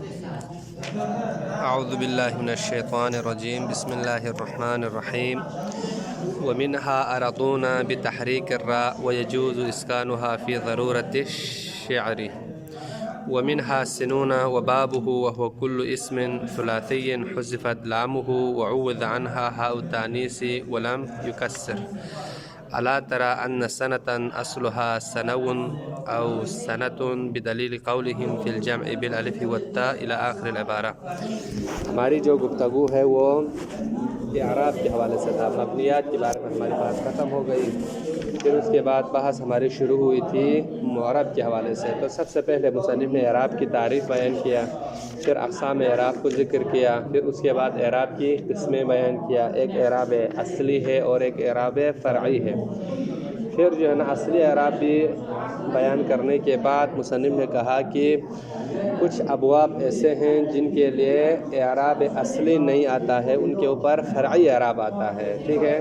اعوذ باللہ من الشیطان الرجیم بسم اللہ الرحمن الرحیم ومنها أرضون بتحريك الراء ويجوز إسكانها في ضرورة الشعر ومنها سنون وبابه وهو كل اسم ثلاثي حذفت لامه وعوض عنها هاء التانيث ولم يكسر ألا ترى أن سنة أصلها سنو أو سنة بدلیل قولهم في الجمع بالالف والتاء إلى آخر العبارة۔ ہماری جو گفتگو ہے وہ اعراب کے حوالے سے تھا، مبنیات کے بارے میں ہماری بات ختم ہو گئی، پھر اس کے بعد بحث ہماری شروع ہوئی تھی معرب کے حوالے سے۔ تو سب سے پہلے مصنف نے اعراب کی تعریف بیان کیا، پھر اقسام اعراب کو ذکر کیا، پھر اس کے بعد اعراب کی قسمیں بیان کیا، ایک اعراب اصلی ہے اور ایک اعراب فرعی ہے۔ پھر جو ہے نا اصلی اعراب بھی بیان کرنے کے بعد مصنف نے کہا کہ کچھ ابواب ایسے ہیں جن کے لیے اعراب اصلی نہیں آتا ہے، ان کے اوپر فرعی اعراب آتا ہے، ٹھیک ہے۔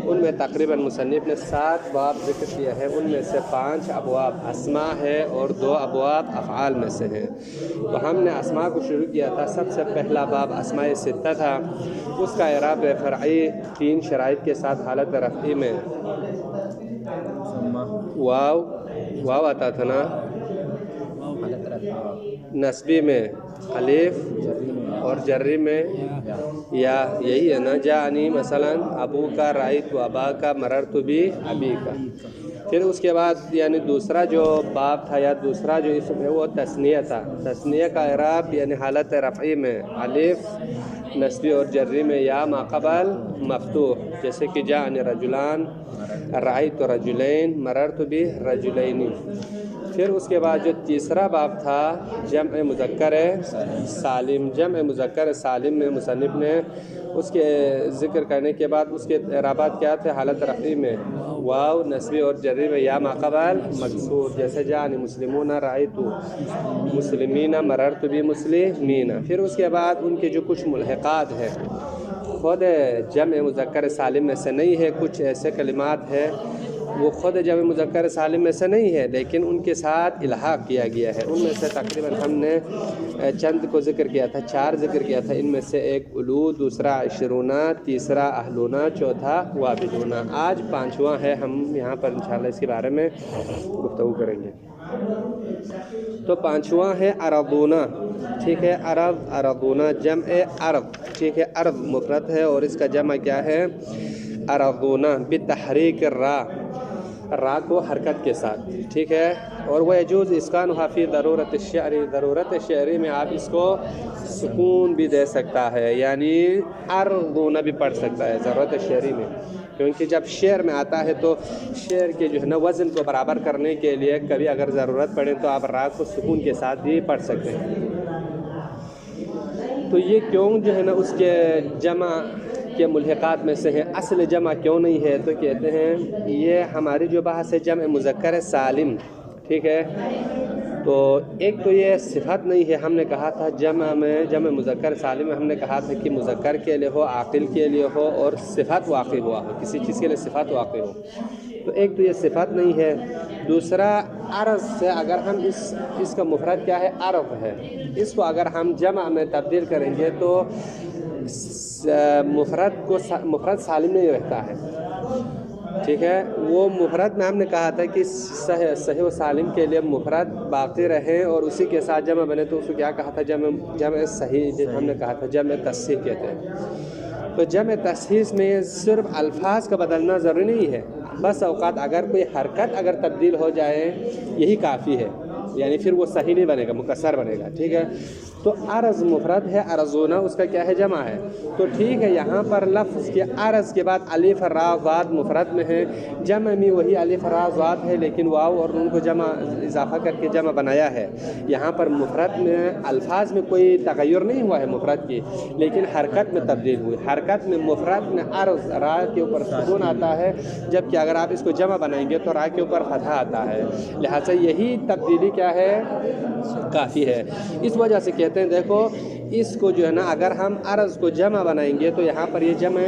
ان میں تقریباً مصنف نے 7 باب ذکر کیا ہے، ان میں سے 5 ابواب اسماء ہے اور 2 ابواب افعال میں سے ہیں۔ تو ہم نے اسماء کو شروع کیا تھا، سب سے پہلا باب اسماء ستہ تھا، اس کا اعراب فرعی 3 شرائط کے ساتھ حالت رفعی میں واو آتا تھا نا، نسبی میں الف اور جری میں یا، یہی ہے نا، جانی مثلا ابو کا رائت و ابا کا مررت بھی ابی کا۔ پھر اس کے بعد یعنی دوسرا جو باب تھا یا دوسرا جو اسم ہے وہ تثنیہ تھا، تثنیہ کا اعراب یعنی حالت رفعی میں الف نسبی اور جری میں یا ما قبل مفتوح، جیسے کہ جاءنی رجلان، رأیت رجلین، مررت برجلین۔ پھر اس کے بعد جو تیسرا باب تھا جمع مذکر سالم، جمع مذکر سالم میں مصنف نے اس کے ذکر کرنے کے بعد اس کے اعرابات کیا تھے حالت رفعی میں واو نسبی اور جری میں یا ما قبل مکسور، جیسے جاءنی مسلمون، رأیت مسلمین، مررت بمسلمین۔ پھر اس کے بعد ان کے جو کچھ ملحقات ہیں خود جمع مذکر سالم میں سے نہیں ہے، کچھ ایسے کلمات ہیں وہ خود جمع مذکر سالم میں سے نہیں ہے لیکن ان کے ساتھ الحاق کیا گیا ہے۔ ان میں سے تقریباً ہم نے چند کو ذکر کیا تھا، 4 ذکر کیا تھا، ان میں سے ایک الو، دوسرا عشرونہ، تیسرا اہلونہ، چوتھا وابدونہ۔ آج 5واں ہے، ہم یہاں پر انشاءاللہ اس کے بارے میں گفتگو کریں گے۔ تو 5واں ہے ارضونہ، ٹھیک ہے، ارضونہ جمع ارض، ٹھیک ہے، ارض مفرد ہے اور اس کا جمع کیا ہے ارضونہ بتحریک الراء، را کو حرکت کے ساتھ، ٹھیک ہے۔ اور وہ یجوز اسکانھا فی ضرورت الشعر، ضرورت شعری میں آپ اس کو سکون بھی دے سکتا ہے، یعنی ارضونہ بھی پڑھ سکتا ہے ضرورت شعری میں، کیونکہ جب شعر میں آتا ہے تو شعر کے جو ہے نا وزن کو برابر کرنے کے لیے کبھی اگر ضرورت پڑے تو آپ را کو سکون کے ساتھ بھی پڑھ سکتے ہیں۔ تو یہ کیوں جو ہے نا اس کے جمع کے ملحقات میں سے ہیں، اصل جمع کیوں نہیں ہے؟ تو کہتے ہیں یہ ہماری جو بحث ہے جمع مذکر سالم، ٹھیک ہے، تو ایک تو یہ صفت نہیں ہے، ہم نے کہا تھا جمع مذکر سالم میں ہم نے کہا تھا کہ مذکر کے لیے ہو، عاقل کے لیے ہو اور صفت واقع ہوا ہو، کسی چیز کے لیے صفت واقع ہو، تو ایک تو یہ صفت نہیں ہے۔ دوسرا عرض سے اگر ہم اس کا مفرد کیا ہے عرض ہے، اس کو اگر ہم جمع میں تبدیل کریں گے تو مفرد سالم نہیں رہتا ہے، ٹھیک ہے۔ وہ مفرد میں ہم نے کہا تھا کہ صحیح و سالم کے لیے مفرد باقی رہے اور اسی کے ساتھ جمع بنے تو اس کو کیا کہا تھا جمع صحیح، ہم نے کہا تھا جمع تصحیح کہتے ہیں۔ تو جمع تصحیح میں صرف الفاظ کا بدلنا ضروری نہیں ہے، بس اوقات اگر کوئی حرکت اگر تبدیل ہو جائے یہی کافی ہے، یعنی پھر وہ صحیح نہیں بنے گا، مکسر بنے گا، ٹھیک ہے۔ تو عرض مفرد ہے، ارضونہ اس کا کیا ہے جمع ہے، تو ٹھیک ہے یہاں پر لفظ کے عرض کے بعد الف را ضاد مفرد میں ہے، جمع میں وہی الف را ضاد ہے لیکن واو اور نون کو جمع اضافہ کر کے جمع بنایا ہے۔ یہاں پر مفرد میں الفاظ میں کوئی تغیر نہیں ہوا ہے مفرد کی، لیکن حرکت میں تبدیل ہوئی، حرکت میں مفرد میں عرض را کے اوپر سکون آتا ہے، جبکہ اگر آپ اس کو جمع بنائیں گے تو را کے اوپر فتحہ آتا ہے، لہٰذا یہی تبدیلی کیا کیا ہے؟ کافی ہے. اس وجہ سے کہتے ہیں دیکھو اس کو جو ہے نا اگر ہم عرض کو جمع بنائیں گے تو یہاں پر یہ جمع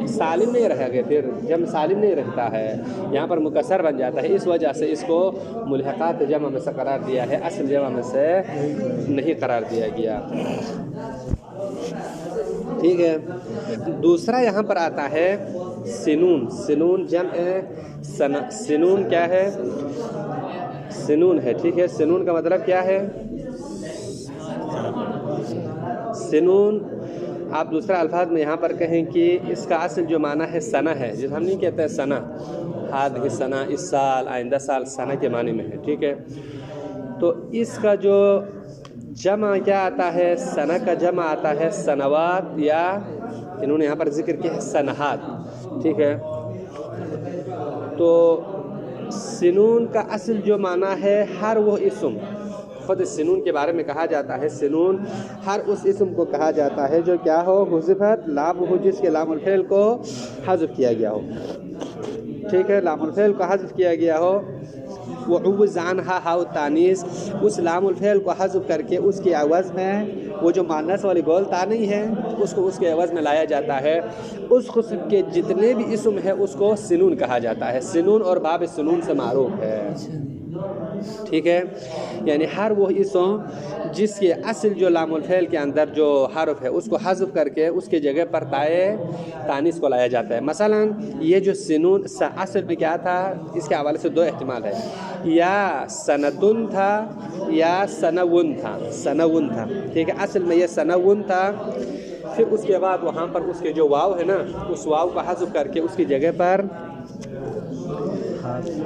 سالم نہیں رہے گا، پھر جمع سالم نہیں رہتا ہے، یہاں پر مکسر بن جاتا ہے. اس وجہ سے اس کو ملحقات جمع میں سے قرار دیا ہے، اصل جمع میں سے نہیں قرار دیا گیا. ٹھیک ہے. دوسرا یہاں پر آتا ہے سنون. سنون جمع سنون کیا ہے؟ سنون ہے. ٹھیک ہے. سنون کا مطلب کیا ہے؟ سنون آپ دوسرا الفاظ میں یہاں پر کہیں کہ اس کا اصل جو معنی ہے سنہ ہے، جس ہم نہیں کہتے ہیں سنہ، ہذہ سنہ اس سال، آئندہ سال، سنہ کے معنی میں ہے. ٹھیک ہے. تو اس کا جو جمع کیا آتا ہے؟ سنہ کا جمع آتا ہے سنوات، یا انہوں نے یہاں پر ذکر کیا ہے سنہات. ٹھیک ہے. تو سنون کا اصل جو معنی ہے ہر وہ اسم، خود سنون کے بارے میں کہا جاتا ہے سنون ہر اس اسم کو کہا جاتا ہے جو کیا ہو؟ حذفت لام ہو، جس کے لام الفعل کو حذف کیا گیا ہو. ٹھیک ہے. لام الفعل کو حذف کیا گیا ہو. وعوض عنہا ہاء التانیث، اس لام الفعل کو حذف کر کے اس کے عوض میں وہ جو مؤنث والی گول تا نہیں ہے اس کو اس کے عوض میں لایا جاتا ہے. اس قسم کے جتنے بھی اسم ہیں اس کو سنون کہا جاتا ہے. سنون اور باب سنون سے معروف ہے. ٹھیک ہے. یعنی ہر وہ اسم جس کے اصل جو لام الفعل کے اندر جو حرف ہے اس کو حذف کر کے اس کے جگہ پر تائے تانیث کو لایا جاتا ہے. مثلا یہ جو سنون اصل میں کیا تھا؟ اس کے حوالے سے دو احتمال ہے، یا سندن تھا یا سنون تھا. سنون تھا. ٹھیک ہے. اصل میں یہ سنون تھا. پھر اس کے بعد وہاں پر اس کے جو واو ہے نا اس واو کو حذف کر کے اس کی جگہ پر،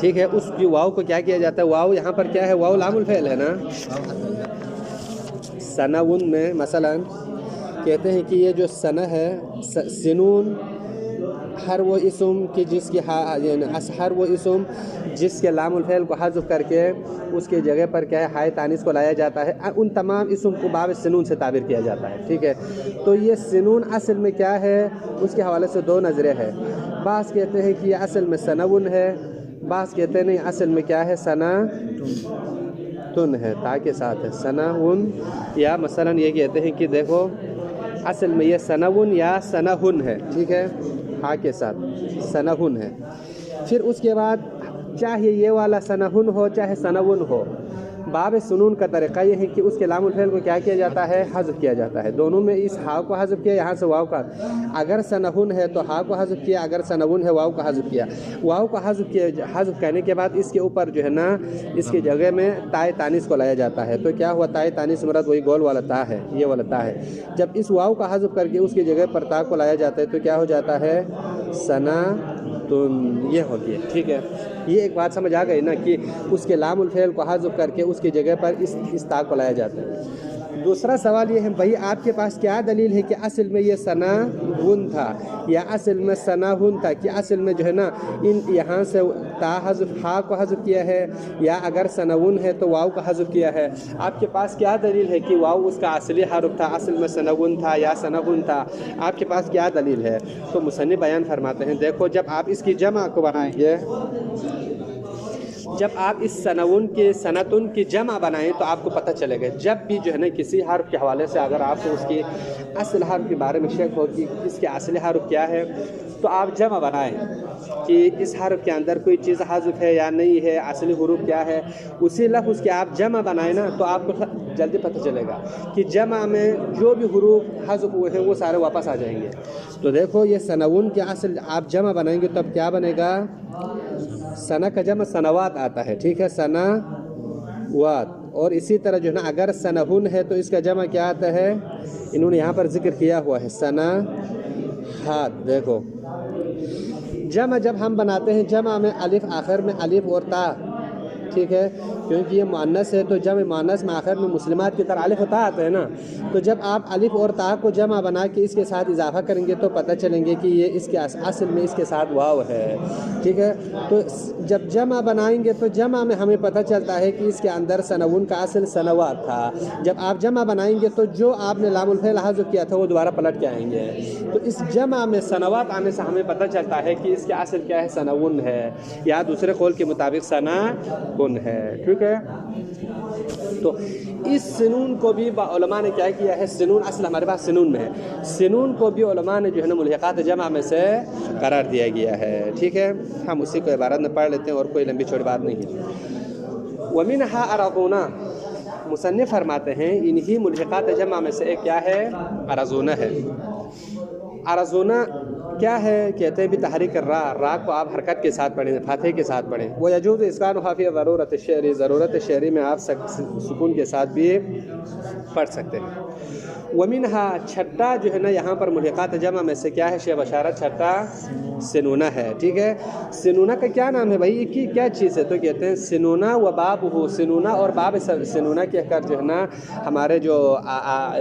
ٹھیک ہے، اس کی واو کو کیا کیا جاتا ہے؟ واو یہاں پر کیا ہے؟ واو لام الفعل ہے نا. سنون میں مثلا کہتے ہیں کہ یہ جو سنہ ہے سنون ہر وہ اسم کہ جس کی ہر وہ اسم جس کے لام الفعل کو حذف کر کے اس کے جگہ پر کیا ہے؟ ہائے تانیث کو لایا جاتا ہے. ان تمام اسم کو باب سنون سے تعبیر کیا جاتا ہے. ٹھیک ہے. تو یہ سنون اصل میں کیا ہے؟ اس کے حوالے سے دو نظریں ہیں. بعض کہتے ہیں کہ یہ اصل میں سنون ہے، بعض کہتے ہیں نہیں اصل میں کیا ہے؟ سنا تن ہے، تا کے ساتھ ہے سنون. یا مثلا یہ کہتے ہیں کہ دیکھو اصل میں یہ سنون یا سنہن ہے. ٹھیک ہے. ہا کے ساتھ سنہن ہے. پھر اس کے بعد چاہے یہ والا سنہن ہو چاہے سنون ہو، باب سنون کا طریقہ یہ ہے کہ اس کے لام الفعل کو کیا کیا جاتا ہے؟ حذف کیا جاتا ہے. دونوں میں اس ہا کو حذف کیا، یہاں سے واو کا، اگر سنہن ہے تو ہا کو حذف کیا، اگر سنون ہے واو کو حذف کیا. واو کو حذف کیا، حذف کرنے کے بعد اس کے اوپر جو ہے نا اس کی جگہ میں تائے تانیث کو لایا جاتا ہے. تو کیا ہوا؟ تائے تانیث مراد وہی گول والا تا ہے، یہ والا تا ہے. جب اس واو کا حذف کر کے اس کی جگہ پر تا کو لایا جاتا ہے تو کیا ہو جاتا ہے؟ سنا تن. یہ ہو گیا. ٹھیک ہے. یہ ایک بات سمجھ آ گئی نا کہ اس کے لام الفعل کو حذف کر کے اس کی جگہ پر اس تا کو لایا جاتا ہے. دوسرا سوال یہ ہے بھائی آپ کے پاس کیا دلیل ہے کہ اصل میں یہ سنہن تھا یا اصل میں سنہن تھا، کہ اصل میں جو ہے نا ان یہاں سے تا حذف ہا کو حذف کیا ہے، یا اگر سنون ہے تو واو کا حذف کیا ہے. آپ کے پاس کیا دلیل ہے کہ واو اس کا اصلی حرف تھا، اصل میں سنون تھا یا سنہن تھا؟ آپ کے پاس کیا دلیل ہے؟ تو مصنف بیان فرماتے ہیں دیکھو جب آپ اس کی جمع کو بنائیں گے، جب آپ اس سنون کے سنتن کی جمع بنائیں تو آپ کو پتہ چلے گا. جب بھی جو ہے نا کسی حرف کے حوالے سے اگر آپ کو اس کی اصل حرف کے بارے میں شک ہو کہ اس کے اصل حرف کیا ہے تو آپ جمع بنائیں کہ اس حرف کے اندر کوئی چیز حذف ہے یا نہیں ہے، اصلی حروف کیا ہے. اسی لفظ کے آپ جمع بنائیں نا تو آپ کو جلدی پتہ چلے گا کہ جمع میں جو بھی حروف حذف ہوئے ہیں وہ سارے واپس آ جائیں گے. تو دیکھو یہ سنون کے اصل آپ جمع بنائیں گے تب کیا بنے گا؟ سنہ کا جمع سنوات آتا ہے. ٹھیک ہے. سنوات. اور اسی طرح جو ہے نا اگر سنہن ہے تو اس کا جمع کیا آتا ہے؟ انہوں نے یہاں پر ذکر کیا ہوا ہے سنہات. دیکھو جمع جب ہم بناتے ہیں جمع میں الف آخر میں الف اور تا، ٹھیک ہے، کیونکہ یہ مؤنث ہے تو جمع مؤنث میں آخر میں مسلمات کی طرح الف و تا آتا ہے نا. تو جب آپ الف اور تا کو جمع بنا کے اس کے ساتھ اضافہ کریں گے تو پتہ چلیں گے کہ یہ اس کے اصل میں اس کے ساتھ واو ہے. ٹھیک ہے. تو جب جمع بنائیں گے تو جمع میں ہمیں پتہ چلتا ہے کہ اس کے اندر سنون کا اصل سنوات تھا. جب آپ جمع بنائیں گے تو جو آپ نے لام الفعل حذف کیا تھا وہ دوبارہ پلٹ کے آئیں گے. تو اس جمع میں سنوات آنے سے ہمیں پتہ چلتا ہے کہ اس کے اصل کیا ہے؟ سنون ہے، یا دوسرے قول کے مطابق سنہن ہے. ٹھیک ہے. تو اس سنون کو بھی علماء نے کیا کیا ہے، سنون اصل ہمارے پاس سنون میں ہے، سنون کو بھی علماء نے جو ہے نا ملحقات جمع میں سے قرار دیا گیا ہے، ٹھیک ہے۔ ہم اسی کو عبارت میں پڑھ لیتے ہیں اور کوئی لمبی چوڑی بات نہیں ہے۔ وَمِنْهَا أَرَضُونَا، مصنف فرماتے ہیں انہی ملحقات جمع میں سے ایک کیا ہے، ارضونہ ہے۔ ارضونہ کیا ہے، کہتے ہیں بھی تحریک را کو آپ حرکت کے ساتھ پڑھیں، فاتحے کے ساتھ پڑھیں۔ وَيَجُوزُ إِسْكَانُهَا فِي ضرورت الشعر، ضرورت شعری میں آپ سکون کے ساتھ بھی پڑھ سکتے ہیں۔ وَمِنْهَا، چھٹا جو ہے نا یہاں پر ملحقات جمع میں سے کیا ہے، شیخ بشارت چھٹا سنونہ ہے، ٹھیک ہے۔ سنونہ کا کیا نام ہے بھائی، کی کیا چیز ہے، تو کہتے ہیں سنونہ و بابہ، سنونہ اور باب سنونہ کہہ کر جو ہے نا ہمارے جو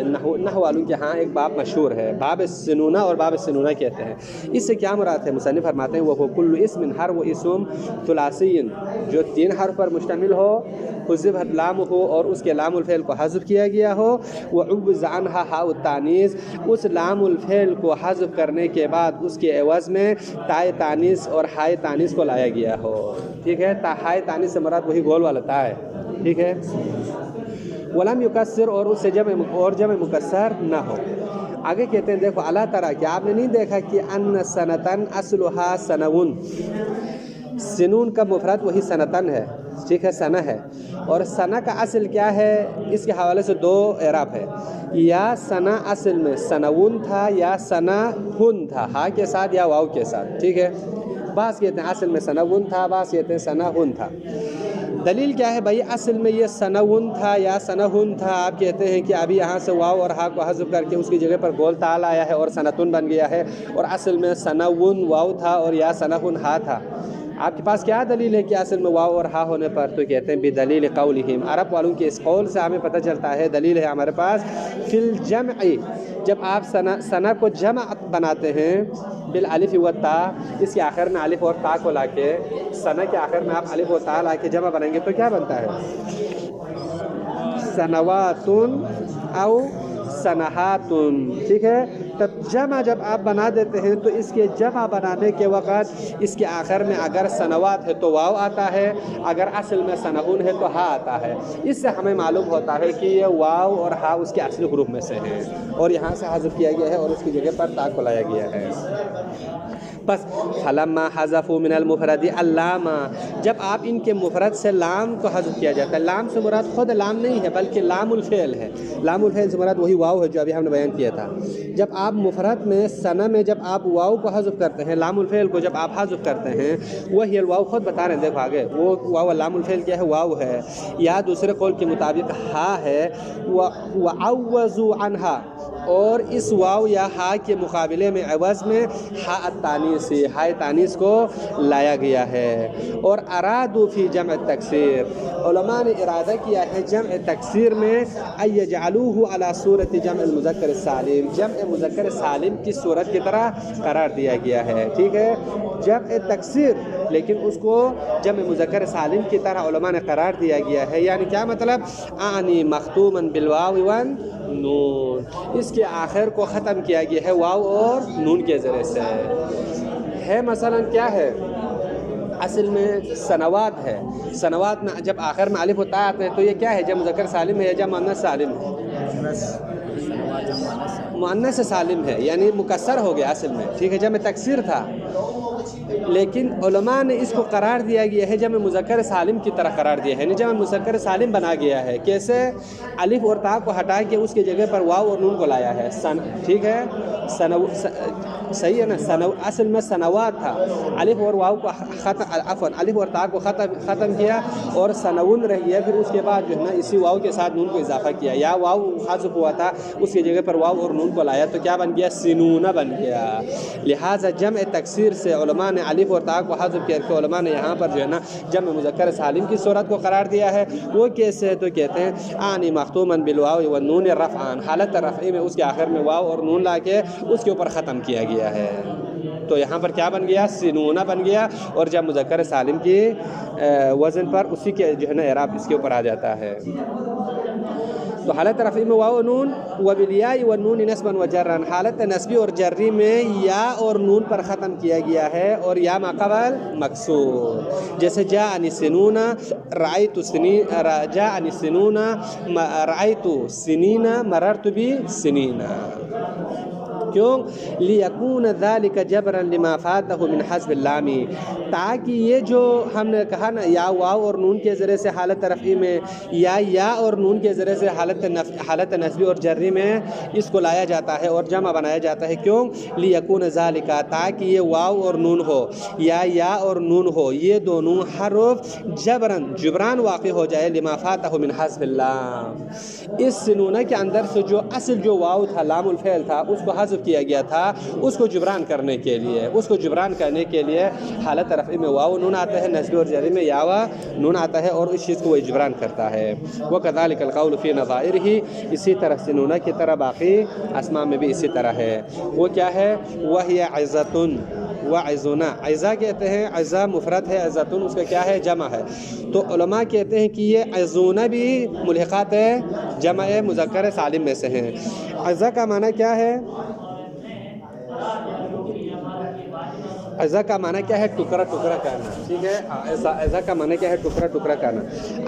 نحو والوں کے ہاں ایک باب مشہور ہے، باب سنونہ اور باب سنونہ کہتے ہیں۔ اس سے کیا مراد ہے، مصنف فرماتے ہیں وہ کل اسم، ہر وہ اسم ثلاثی جو 3 حرف پر مشتمل ہو، حذفت لام ہو اور اس کے لام الفعل کو حذف کیا گیا ہو، وعوض عنہا ہاء التانیث، اس لام الفعل کو حذف کرنے کے بعد اس کے عوض میں تائے تانیث اور ہائے تانیث کو لایا گیا ہو، ٹھیک ہے۔ ہائے تانیث سے مراد وہی گول والا تا ہے، ٹھیک ہے۔ ولم یکسر، اور اس سے جمع مکسر نہ ہو۔ آگے کہتے ہیں دیکھو اللہ تعالیٰ، کہ آپ نے نہیں دیکھا کہ ان سنتن اصلها سنون، سنون کا مفرد وہی سنتن ہے، ٹھیک ہے، سنہ ہے، اور سنہ کا اصل کیا ہے، اس کے حوالے سے 2 اعراب ہے، یا سنہ اصل میں سنون تھا یا سنہ ہن تھا، ہا کے ساتھ یا واو کے ساتھ، ٹھیک ہے۔ بعض کہتے ہیں اصل میں سنون تھا، بعض کہتے ہیں سنہ ہن تھا۔ دلیل کیا ہے بھائی، اصل میں یہ سنون تھا یا سنہن تھا، آپ کہتے ہیں کہ ابھی یہاں سے واو اور ہا کو حذف کر کے اس کی جگہ پر گول تال آیا ہے اور سنتن بن گیا ہے، اور اصل میں سنون واو تھا اور یا سنہن ہا تھا۔ آپ کے پاس کیا دلیل ہے کہ اصل میں واو اور ہا ہونے پر، تو کہتے ہیں بدلیل قولہم، عرب والوں کے اس قول سے ہمیں پتہ چلتا ہے، دلیل ہے ہمارے پاس، فی الجمع، جب آپ ثنا کو جمع بناتے ہیں بالالف والتا، اس کے آخر میں الف اور تا کو لا کے، ثنا کے آخر میں آپ الف و تا لا کے جمع بنائیں گے تو کیا بنتا ہے، سنواتن او سنہاتن، ٹھیک ہے۔ تب جمع جب آپ بنا دیتے ہیں تو اس کے جمع بنانے کے وقت اس کے آخر میں اگر سنوات ہے تو واو آتا ہے، اگر اصل میں سنہون ہے تو ہا آتا ہے۔ اس سے ہمیں معلوم ہوتا ہے کہ یہ واو اور ہا اس کے اصلی حروف میں سے ہیں، اور یہاں سے حذف کیا گیا ہے اور اس کی جگہ پر تا کو لایا گیا ہے۔ بس فلما حذفوا من المفرد اللام، جب آپ ان کے مفرد سے لام کو حذف کیا جاتا ہے، لام سے مراد خود لام نہیں ہے بلکہ لام الفعل ہے، لام الفعل سے مراد وہی واو ہے جو ابھی ہم نے بیان کیا تھا۔ جب آپ مفرد میں ثنا میں جب آپ واو کو حذف کرتے ہیں، لام الفعل کو جب آپ حذف کرتے ہیں، وہی الواو خود بتا رہے ہیں، دیکھو آگے وہ واو لام الفعل کیا ہے، واو ہے، یا دوسرے قول کے مطابق ہا ہے، وعوضوا عنہا، اور اس واو یا ہا کے مقابلے میں عوض میں ہا التانیث، ہائے تانیث کو لایا گیا ہے۔ اور ارادو فی جمع تکسیر، علماء نے ارادہ کیا ہے جمع تکسیر میں ان یجعلوہ علی صورت جمع المذکر السالم، جمع مذکر سالم کی صورت کی طرح قرار دیا گیا ہے، ٹھیک ہے، جمع تکسیر، لیکن اس کو جمع مذکر سالم کی طرح علماء نے قرار دیا گیا ہے۔ یعنی کیا مطلب، آنی مختوما بالواو والنون، اس کے آخر کو ختم کیا گیا ہے واو اور نون کے ذریعے سے ہے۔ مثلا کیا ہے، اصل میں سنوات ہے، سنوات میں جب آخر میں الف و تا آتے ہیں تو یہ کیا ہے، جمع مذکر سالم ہے یا جمع مؤنث سالم ہے، مؤنث سالم ہے، یعنی مکسر ہو گیا اصل میں، ٹھیک ہے، جمع تکسیر تھا، لیکن علماء نے اس کو قرار دیا گیا ہے جمع مذکر سالم کی طرح قرار دیا ہے، یعنی جمع مذکر سالم بنا گیا ہے۔ کیسے، الف اور تا کو ہٹا کے اس کی جگہ پر واو اور نون کو لایا ہے، ٹھیک ہے، صحیح ہے نا، اصل میں سنوات تھا، الف اور واو کو الف اور تا کو ختم کیا اور سنون رہ گیا، پھر اس کے بعد جو ہے نا اسی واو کے ساتھ نون کو اضافہ کیا، یا واو حذف ہوا تھا اس کی جگہ پر واو اور نون کو لایا تو کیا بن گیا، سنونہ بن گیا۔ لہٰذا جمع تکسیر سے علماء نے الف اور تا کو حذف کر کے علماء نے یہاں پر جو ہے نا جمع مذکر سالم کی صورت کو قرار دیا ہے۔ وہ کیسے ہے، تو کہتے ہیں آنی مختوما بالواو والنون رفعان، حالت رفعی میں اس کے آخر میں واو اور نون لا کے اس کے اوپر ختم کیا گیا ہے، تو یہاں پر کیا بن گیا، سنونہ بن گیا، اور جب مذکر سالم کی وزن پر اسی کے جو ہے نا اعراب اس کے اوپر آ جاتا ہے۔ تو حالت رفعی میں واو نون وبالیاء والنون نصبا وجرا، حالت نصبی اور جری میں یا اور نون پر ختم کیا گیا ہے اور یا ما قبل مکسور، جیسے جاءنی سنون رأیت سنین، جاءنی سنون رأیت سنین مررت بسنین. کیوں؟ لیکون ذالک جبرا لما فاتہ من حذف اللام، تاکہ یہ جو ہم نے کہا نا یا واو اور نون کے ذریعے سے حالت رفعی میں یا اور نون کے ذریعے سے حالت نصبی اور جری میں اس کو لایا جاتا ہے اور جمع بنایا جاتا ہے. کیوں؟ لیکون ذالک، تاکہ یہ واو اور نون ہو یا اور نون ہو، یہ دونوں حرف جبران واقع ہو جائے لما فاتہ من حذف اللام، اس سنونہ کے اندر سے جو اصل جو واو تھا لام الفعل تھا اس کو حذف کیا گیا تھا، اس کو جبران کرنے کے لیے حالت رفعی میں واو نون آتا ہے، نصبی اور جری میں یا و نون آتا ہے اور اس چیز کو وہ جبران کرتا ہے. وَكَذَلِكَ الْقَوْلُ فِي نَظَائِرِهِ، اسی طرح سنونہ کی طرح باقی اسماء میں بھی اسی طرح ہے. وہ کیا ہے؟ وَهِيَ عِزَّةٌ وَعِزُنَا، عزا کہتے ہیں، عزا مفرد ہے، عزتن اس کا کیا ہے؟ جمع ہے. تو علماء کہتے ہیں کہ یہ عزونہ بھی ملحقات جمع مذکر سالم میں سے ہیں. عزا کا معنی کیا ہے؟ عزا کا معنی کیا ہے؟ ٹکڑا کرنا. ٹھیک ہے، عزا کا معنی کیا ہے؟ ٹکڑا کرنا.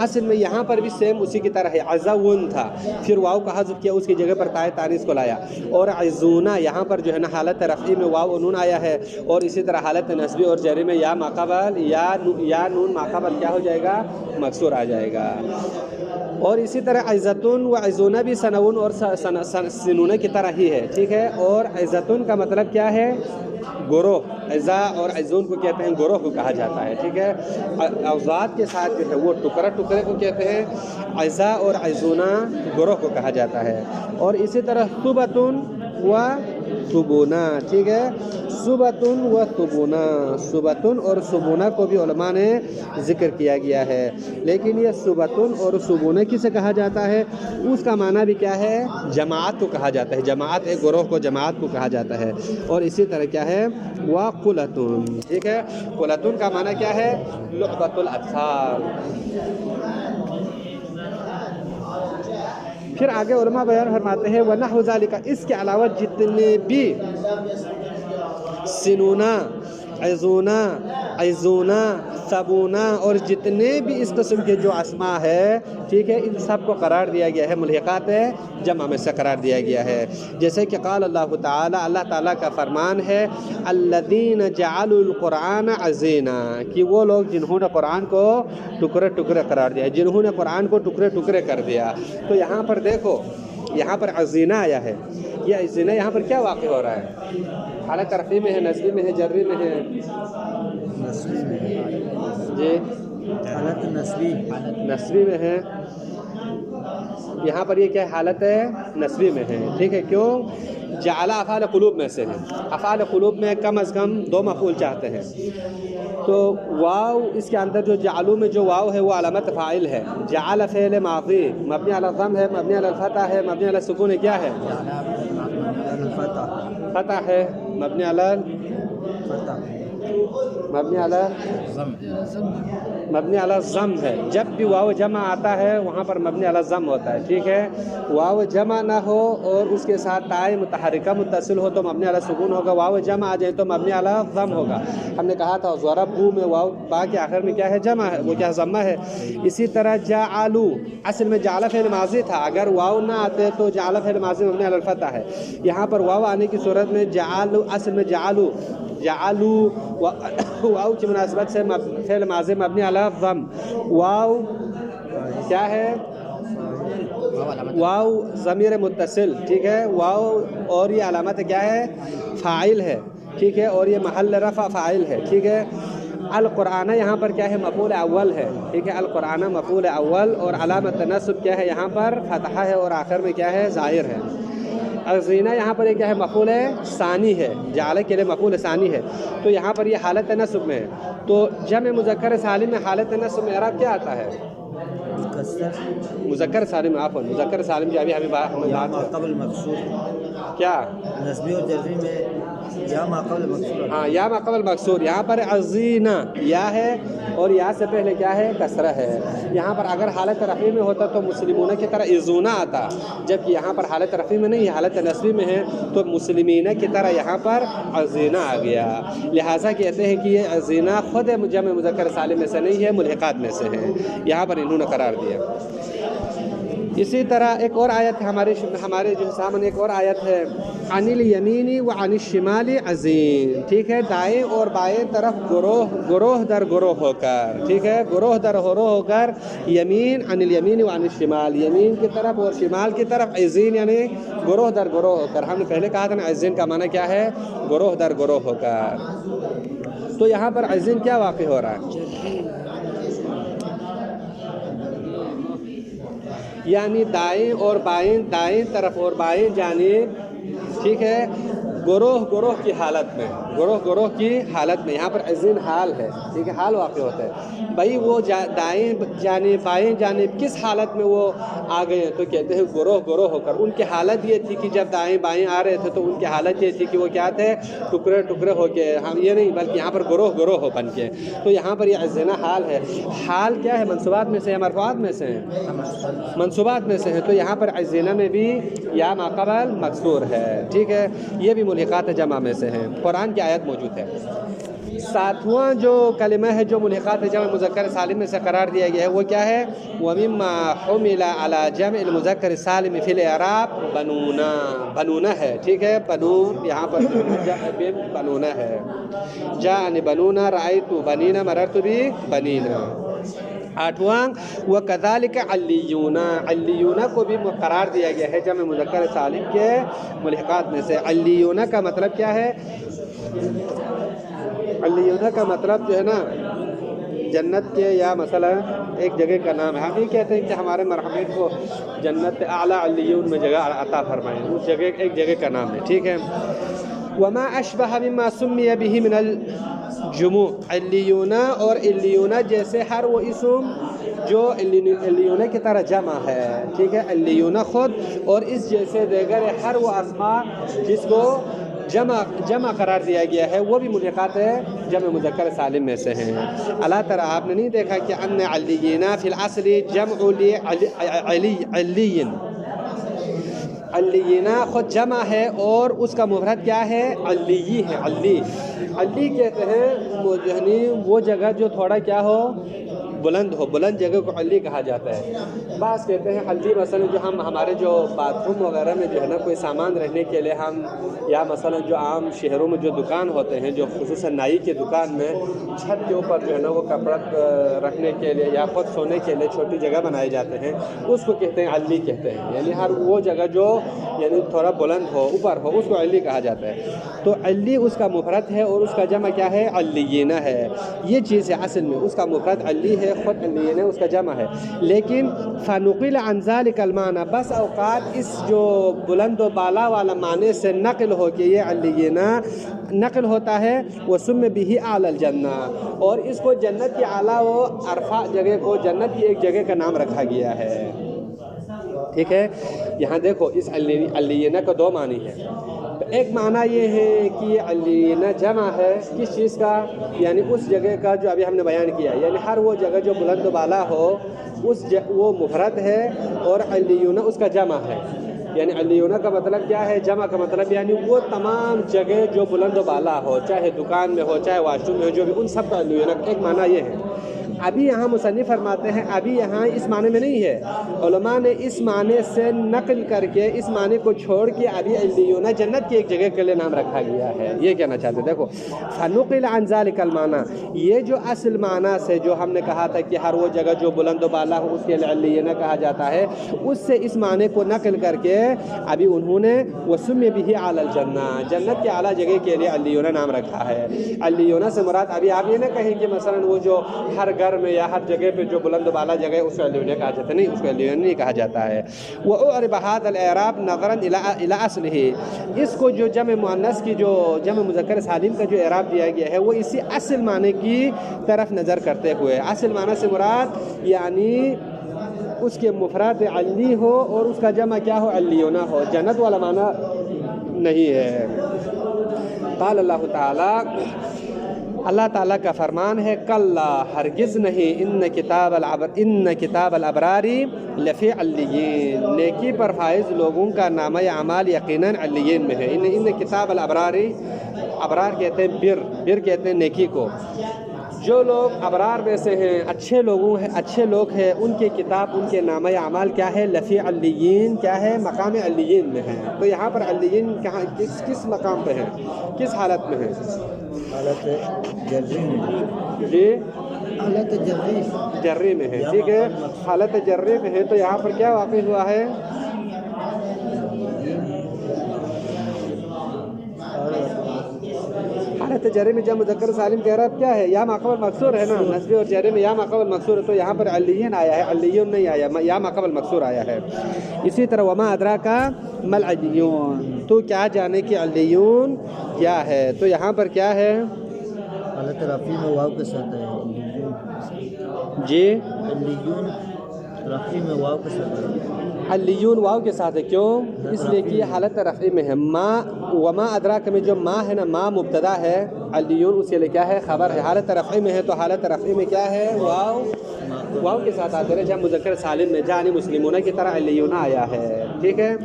اصل میں یہاں پر بھی سیم اسی کی طرح ہے، عزاون تھا، پھر واو کا حذف کیا، اس کی جگہ پر تائے تانیث کو لایا. اور عزونا یہاں پر جو ہے نا حالت رفعی میں واو و نون آیا ہے، اور اسی طرح حالت نصبی اور جری میں یا ماقبل یا نون ماقبل کیا ہو جائے گا؟ مکسور آ جائے گا. اور اسی طرح عزتن و عزونہ بھی سنون اور سنونہ کی طرح ہی ہے. ٹھیک ہے، اور عزتن کا مطلب کیا ہے؟ گروہ. عزا اور عزون کو کہتے ہیں گروہ کو کہا جاتا ہے. ٹھیک ہے، اوزاد کے ساتھ جو ہے وہ ٹکڑے کو کہتے ہیں. عزا اور عزونہ گروہ کو کہا جاتا ہے. اور اسی طرح صبتن و صبونا. ٹھیک ہے، صبتن و صبونا، صبتن اور صبونا کو بھی علماء نے ذکر کیا گیا ہے. لیکن یہ صبتن اور صبونا کسے کہا جاتا ہے؟ اس کا معنی بھی کیا ہے؟ جماعت کو کہا جاتا ہے. جماعت ایک گروہ کو جماعت کو کہا جاتا ہے. اور اسی طرح کیا ہے؟ وَقُلَتُن. ٹھیک ہے، قلتن کا معنی کیا ہے؟ لعبۃ الاطفال. پھر آگے علماء بیان فرماتے ہیں وَنَحْوُ ذَلِكَ، اس کے علاوہ جتنے بھی سنونا، عزونا، عزونا، صبونا اور جتنے بھی اس قسم کے جو اسماء ہے، ٹھیک ہے، ان سب کو قرار دیا گیا ہے ملحقات جمع میں سے قرار دیا گیا ہے. جیسے کہ قال اللہ تعالی، اللہ تعالیٰ کا فرمان ہے الذین جعلوا القرآن عزینا، کہ وہ لوگ جنہوں نے قرآن کو ٹکڑے قرار دیا، جنہوں نے قرآن کو ٹکڑے کر دیا. تو یہاں پر دیکھو، یہاں پر عزینا آیا ہے. یہ عزینا یہاں پر کیا واقع ہو رہا ہے؟ حالت رفعی میں ہے، نصبی میں ہے، جری میں ہے؟ نصبی میں جی، حالت نصبی میں ہے. یہاں پر یہ کیا حالت ہے؟ نصبی میں ہے. ٹھیک ہے، کیوں؟ جعل افعال قلوب میں سے ہے. افعال قلوب میں کم از کم 2 مفعول چاہتے ہیں. تو واو اس کے اندر جو جعلو میں جو واو ہے وہ علامت فاعل ہے. جعل فعل ماضی مبنی علی الضم ہے، مبنی علی الفتح ہے، مبنی علی السکون ہے. کیا ہے؟ فتح ہے، مبنی علی الضم ہے. جب بھی واو جمع آتا ہے وہاں پر مبنی علی الضم ہوتا ہے. ٹھیک ہے، واو جمع نہ ہو اور اس کے ساتھ تائے متحرکہ متصل ہو تو مبنی علی السکون ہوگا. واو جمع آ جائے تو مبنی علی الضم ہوگا. ہم نے کہا تھا ضربوا میں واو با کے آخر میں کیا ہے؟ جمع ہے، وہ کیا ضمہ ہے. اسی طرح جعلوا اصل میں جعل فعل ماضی تھا، اگر واو نہ آتے تو جعل فعل ماضی مبنی علی الفتح ہے. یہاں پر واو آنے کی صورت میں جعلوا اصل میں جعلوا واو کی مناسبت سے فعل ماضی مبنی علی الضم. واو کیا ہے؟ واو ضمیر متصل. ٹھیک ہے، واو اور یہ علامت کیا ہے؟ فاعل ہے. ٹھیک ہے، اور یہ محل رفع فاعل ہے. ٹھیک ہے، القرآن یہاں پر کیا ہے؟ مفعول اول ہے. ٹھیک ہے، القرآن مفعول اول اور علامت نصب کیا ہے؟ یہاں پر فتحہ ہے اور آخر میں کیا ہے؟ ظاہر ہے. عزینا یہاں پر یہ کیا ہے؟ مفعول ثانی ہے. جعل کے لیے مفعول ثانی ہے. تو یہاں پر یہ حالت نصب میں ہے. تو جمع مذکر سالم میں حالت نصب میں اعراب کیا آتا ہے؟ مكسر مذکر سالم، عفوا مذکر سالم جو ابھی ہمیں یا ما بات قبل مکسور. کیا نسبی اور جزمی میں یا ما قبل مکسور. ہاں یا ما قبل مکسور. یہاں پر عزینہ یا ہے اور یا سے پہلے کیا ہے؟ کسرہ ہے. یہاں پر اگر حالت رفعی میں ہوتا تو مسلمون کی طرح عزونہ آتا، جبکہ یہاں پر حالت رفعی میں نہیں، حالت نصبی میں ہے تو مسلمین کی طرح یہاں پر عزینہ آ گیا. لہٰذا کہتے ہیں کہ یہ عزینہ خود جمع مذکر سالم میں سے نہیں ہے، ملحقات میں سے ہے. یہاں پر انہوں نے قرار دیا. اسی طرح ایک اور آیت ہمارے جو سامنے ایک اور آیت ہے، عن الیمین و عن الشمال عزین. ٹھیک ہے، دائیں اور بائیں طرف گروہ در گروہ ہو کر، ٹھیک ہے، گروہ در گروہ ہو کر، یمین عن الیمین و عن الشمال، یمین کی طرف اور شمال کی طرف، عزین یعنی گروہ در گروہ ہو کر. ہم نے پہلے کہا تھا نا عزین کا معنی کیا ہے؟ گروہ در گروہ ہو کر. تو یہاں پر عزین کیا واقع ہو رہا ہے؟ یعنی دائیں اور بائیں، دائیں طرف اور بائیں جانب، ٹھیک ہے، گروہ کی حالت میں، گروہ کی حالت میں. یہاں پر عزین حال ہے، ٹھیک ہے، حال واقع ہوتا ہے. بھائی وہ دائیں جانب بائیں جانب کس حالت میں وہ آ گئے ہیں؟ تو کہتے ہیں گروہ ہو کر. ان کی حالت یہ تھی کہ جب دائیں بائیں آ رہے تھے تو ان کی حالت یہ تھی کہ وہ کیا تھے؟ ٹکڑے ہو کے. ہم یہ نہیں بلکہ یہاں پر گروہ ہو بن کے. تو یہاں پر یہ عزینہ حال ہے. حال کیا ہے؟ منصوبات میں سے ہے، مرفوعات میں سے ہیں؟ منصوبات میں سے ہیں. تو یہاں پر عزینہ میں بھی یا ما قبل مکسور ہے. ٹھیک ہے، یہ بھی ملحقات جمع میں سے ہیں. قرآن کی آیت موجود ہے. ساتواں جو کلمہ ہے جو ملحقات جمع مذکر سالم میں سے قرار دیا گیا ہے وہ کیا ہے؟ وَمِمَّا حُمِلَ عَلَى جَمْعِ الْمُذَكَّرِ السَّالِمِ فِي الْإِعْرَابِ بنونا ہے. ٹھیک ہے، بنون یہاں پر بنونا ہے. جاءنی بنونا، رأیت بنینا، مررت بنینا. آٹھواں وَكَذَلِكَ عَلِّيُّونَ، علیون کو بھی قرار دیا گیا ہے جمع مذکر سالم کے ملحقات میں سے. علیون کا مطلب کیا ہے؟ علیون کا مطلب جو ہے نا جنت کے، یا مثلا ایک جگہ کا نام ہے. ہم یہ کہتے ہیں کہ ہمارے مرحومین کو جنت اعلیٰ علیون میں جگہ عطا فرمائیں، اس جگہ ایک جگہ کا نام ہے. ٹھیک ہے. وما اشبہ مما سمی به من الجموع، علیون اور علیون جیسے ہر وہ اسم جو علیون کی طرح جمع ہے. ٹھیک ہے، علیون خود اور اس جیسے دیگر ہر وہ اسماء جس کو جمع قرار دیا گیا ہے وہ بھی ملحقات جمع مذکر سالم میں سے ہیں. اللہ تعالیٰ آپ نے نہیں دیکھا کہ ان علیین فی الاصل جمع علیین، علیین خود جمع ہے اور اس کا مفرد کیا ہے؟ علی ہے. علی کہتے ہیں وہ جگہ جو تھوڑا کیا ہو؟ بلند ہو. بلند جگہ کو علی کہا جاتا ہے. بعض کہتے ہیں علی مثلا جو ہمارے جو باتھ روم وغیرہ میں جو ہے نا کوئی سامان رکھنے کے لیے ہم، یا مثلا جو عام شہروں میں جو دکان ہوتے ہیں، جو خصوصاً نائی کے دکان میں چھت کے اوپر جو ہے نا وہ کپڑا رکھنے کے لیے یا خود سونے کے لیے چھوٹی جگہ بنائے جاتے ہیں، اس کو کہتے ہیں علی کہتے ہیں. یعنی ہر وہ جگہ جو یعنی تھوڑا بلند ہو، اوپر ہو، اس کو علی کہا جاتا ہے. تو علی اس کا مفرد ہے اور اس کا جمع کیا ہے؟ علیین ہے. یہ چیز ہے اصل میں، اس کا مفرد علی ہے، خود علیین ہے، اس کا جمع ہے. لیکن فنقل عن ذلك المعنى، بس اوقات اس جو بلند و بالا والا معنی سے نقل ہو کے یہ علیین نقل ہوتا ہے. وسم به اعلی الجنہ، اور اس کو جنت کی اعلیٰ و عرفہ جگہ کو، جنت کی ایک جگہ کا نام رکھا گیا ہے. ٹھیک ہے، یہاں دیکھو اس علیین کا دو معنی ہے. ایک معنی یہ ہے کہ علیین جمع ہے کس چیز کا؟ یعنی اس جگہ کا جو ابھی ہم نے بیان کیا، یعنی ہر وہ جگہ جو بلند و بالا ہو وہ مفرد ہے اور علیون اس کا جمع ہے. یعنی علیون کا مطلب کیا ہے؟ جمع کا مطلب یعنی وہ تمام جگہ جو بلند و بالا ہو، چاہے دکان میں ہو، چاہے واش روم میں ہو، جو بھی ان سب کا علیون. ایک معنی یہ ہے. ابھی یہاں مصنف فرماتے ہیں ابھی یہاں اس معنی میں نہیں ہے، علماء نے اس معنی سے نقل کر کے اس معنی کو چھوڑ کے ابھی علیون جنت کی ایک جگہ کے لیے نام رکھا گیا ہے. یہ کہنا چاہتے ہیں. دیکھو فنقل عن ذلك المعنى، یہ جو اصل معنی سے جو ہم نے کہا تھا کہ ہر وہ جگہ جو بلند و بالا ہو اس کے لیے علیون کہا جاتا ہے، اس سے اس معنی کو نقل کر کے ابھی انہوں نے وسمی به اعلی الجنہ، جنت کے اعلیٰ جگہ کے لیے علیون نام رکھا ہے. علیون سے مراد ابھی آپ یہ نہ کہیں کہ مثلا وہ جو ہر گھر میں یا ہر جگہ پہ جو بلند و بالا جگہ ہے اس کو علیون کہا جاتا ہے، نہیں، اس کو علیون نہیں کہا جاتا ہے. وَأُعْرِبَ هَذَا الْإِعْرَابُ نَظَرًا إِلَى أَصْلِهِ، اس کو جو جمع مؤنث کی جو جمع مذکر سالم کا جو اعراب دیا گیا ہے وہ اسی اصل معنی کی طرف نظر کرتے ہوئے، اصل معنی سے مراد یعنی اس کے مفرد علی ہو اور اس کا جمع کیا ہو علیونہ ہو، جنت والا معنی نہیں ہے۔ قال اللہ تعالیٰ، اللہ تعالیٰ کا فرمان ہے کلا ہرگز نہیں، ان کتاب الابراری لفی علیین، نیکی پر فائز لوگوں کا نامہ اعمال یقیناً علیین میں ہے۔ ان کتاب الابراری، ابرار کہتے ہیں بر کہتے ہیں نیکی کو، جو لوگ ابرار میں سے ہیں، اچھے لوگ ہیں، ان کی کتاب، ان کے نامہ اعمال کیا ہے لفی علیین، کیا ہے مقام علیین میں ہے۔ تو یہاں پر علیین کہاں کس مقام پہ ہے، کس حالت میں ہے؟ حالت جری میں، جی حالت جری میں ہے، ٹھیک ہے، حالت جری میں ہے۔ تو یہاں پر کیا واقع ہوا ہے؟ حالت جری میں جب مذکر سالم کا اعراب کیا ہے؟ یا ما قبل مکسور ہے نا، نصبی اور جری میں یا ما قبل مکسور ہے، تو یہاں پر علیین آیا ہے، علیون نہیں آیا، یا ما قبل مکسور آیا ہے۔ اسی طرح وما ادراک ما العلیون، تو کیا جانے کہ علیون کیا ہے؟ تو یہاں پر کیا ہے؟ حالت رفیع میں واو کے ساتھ ہے جی علیون، رفیع میں واو کے ساتھ ہے علیون واو کے ساتھ ہے، کیوں؟ اس لیے کہ یہ حالت رفعی میں ہے۔ ما وما ادراک میں جو ما ہے نا، ما مبتدا ہے، علیون اس کے لیے کیا ہے خبر ہے، حالت رفعی میں ہے، تو حالت رفعی میں کیا ہے واو کے ساتھ آتے ہیں، جب مذکر سالم میں جانی مسلمون کی طرح علیون آیا ہے، ٹھیک ہے۔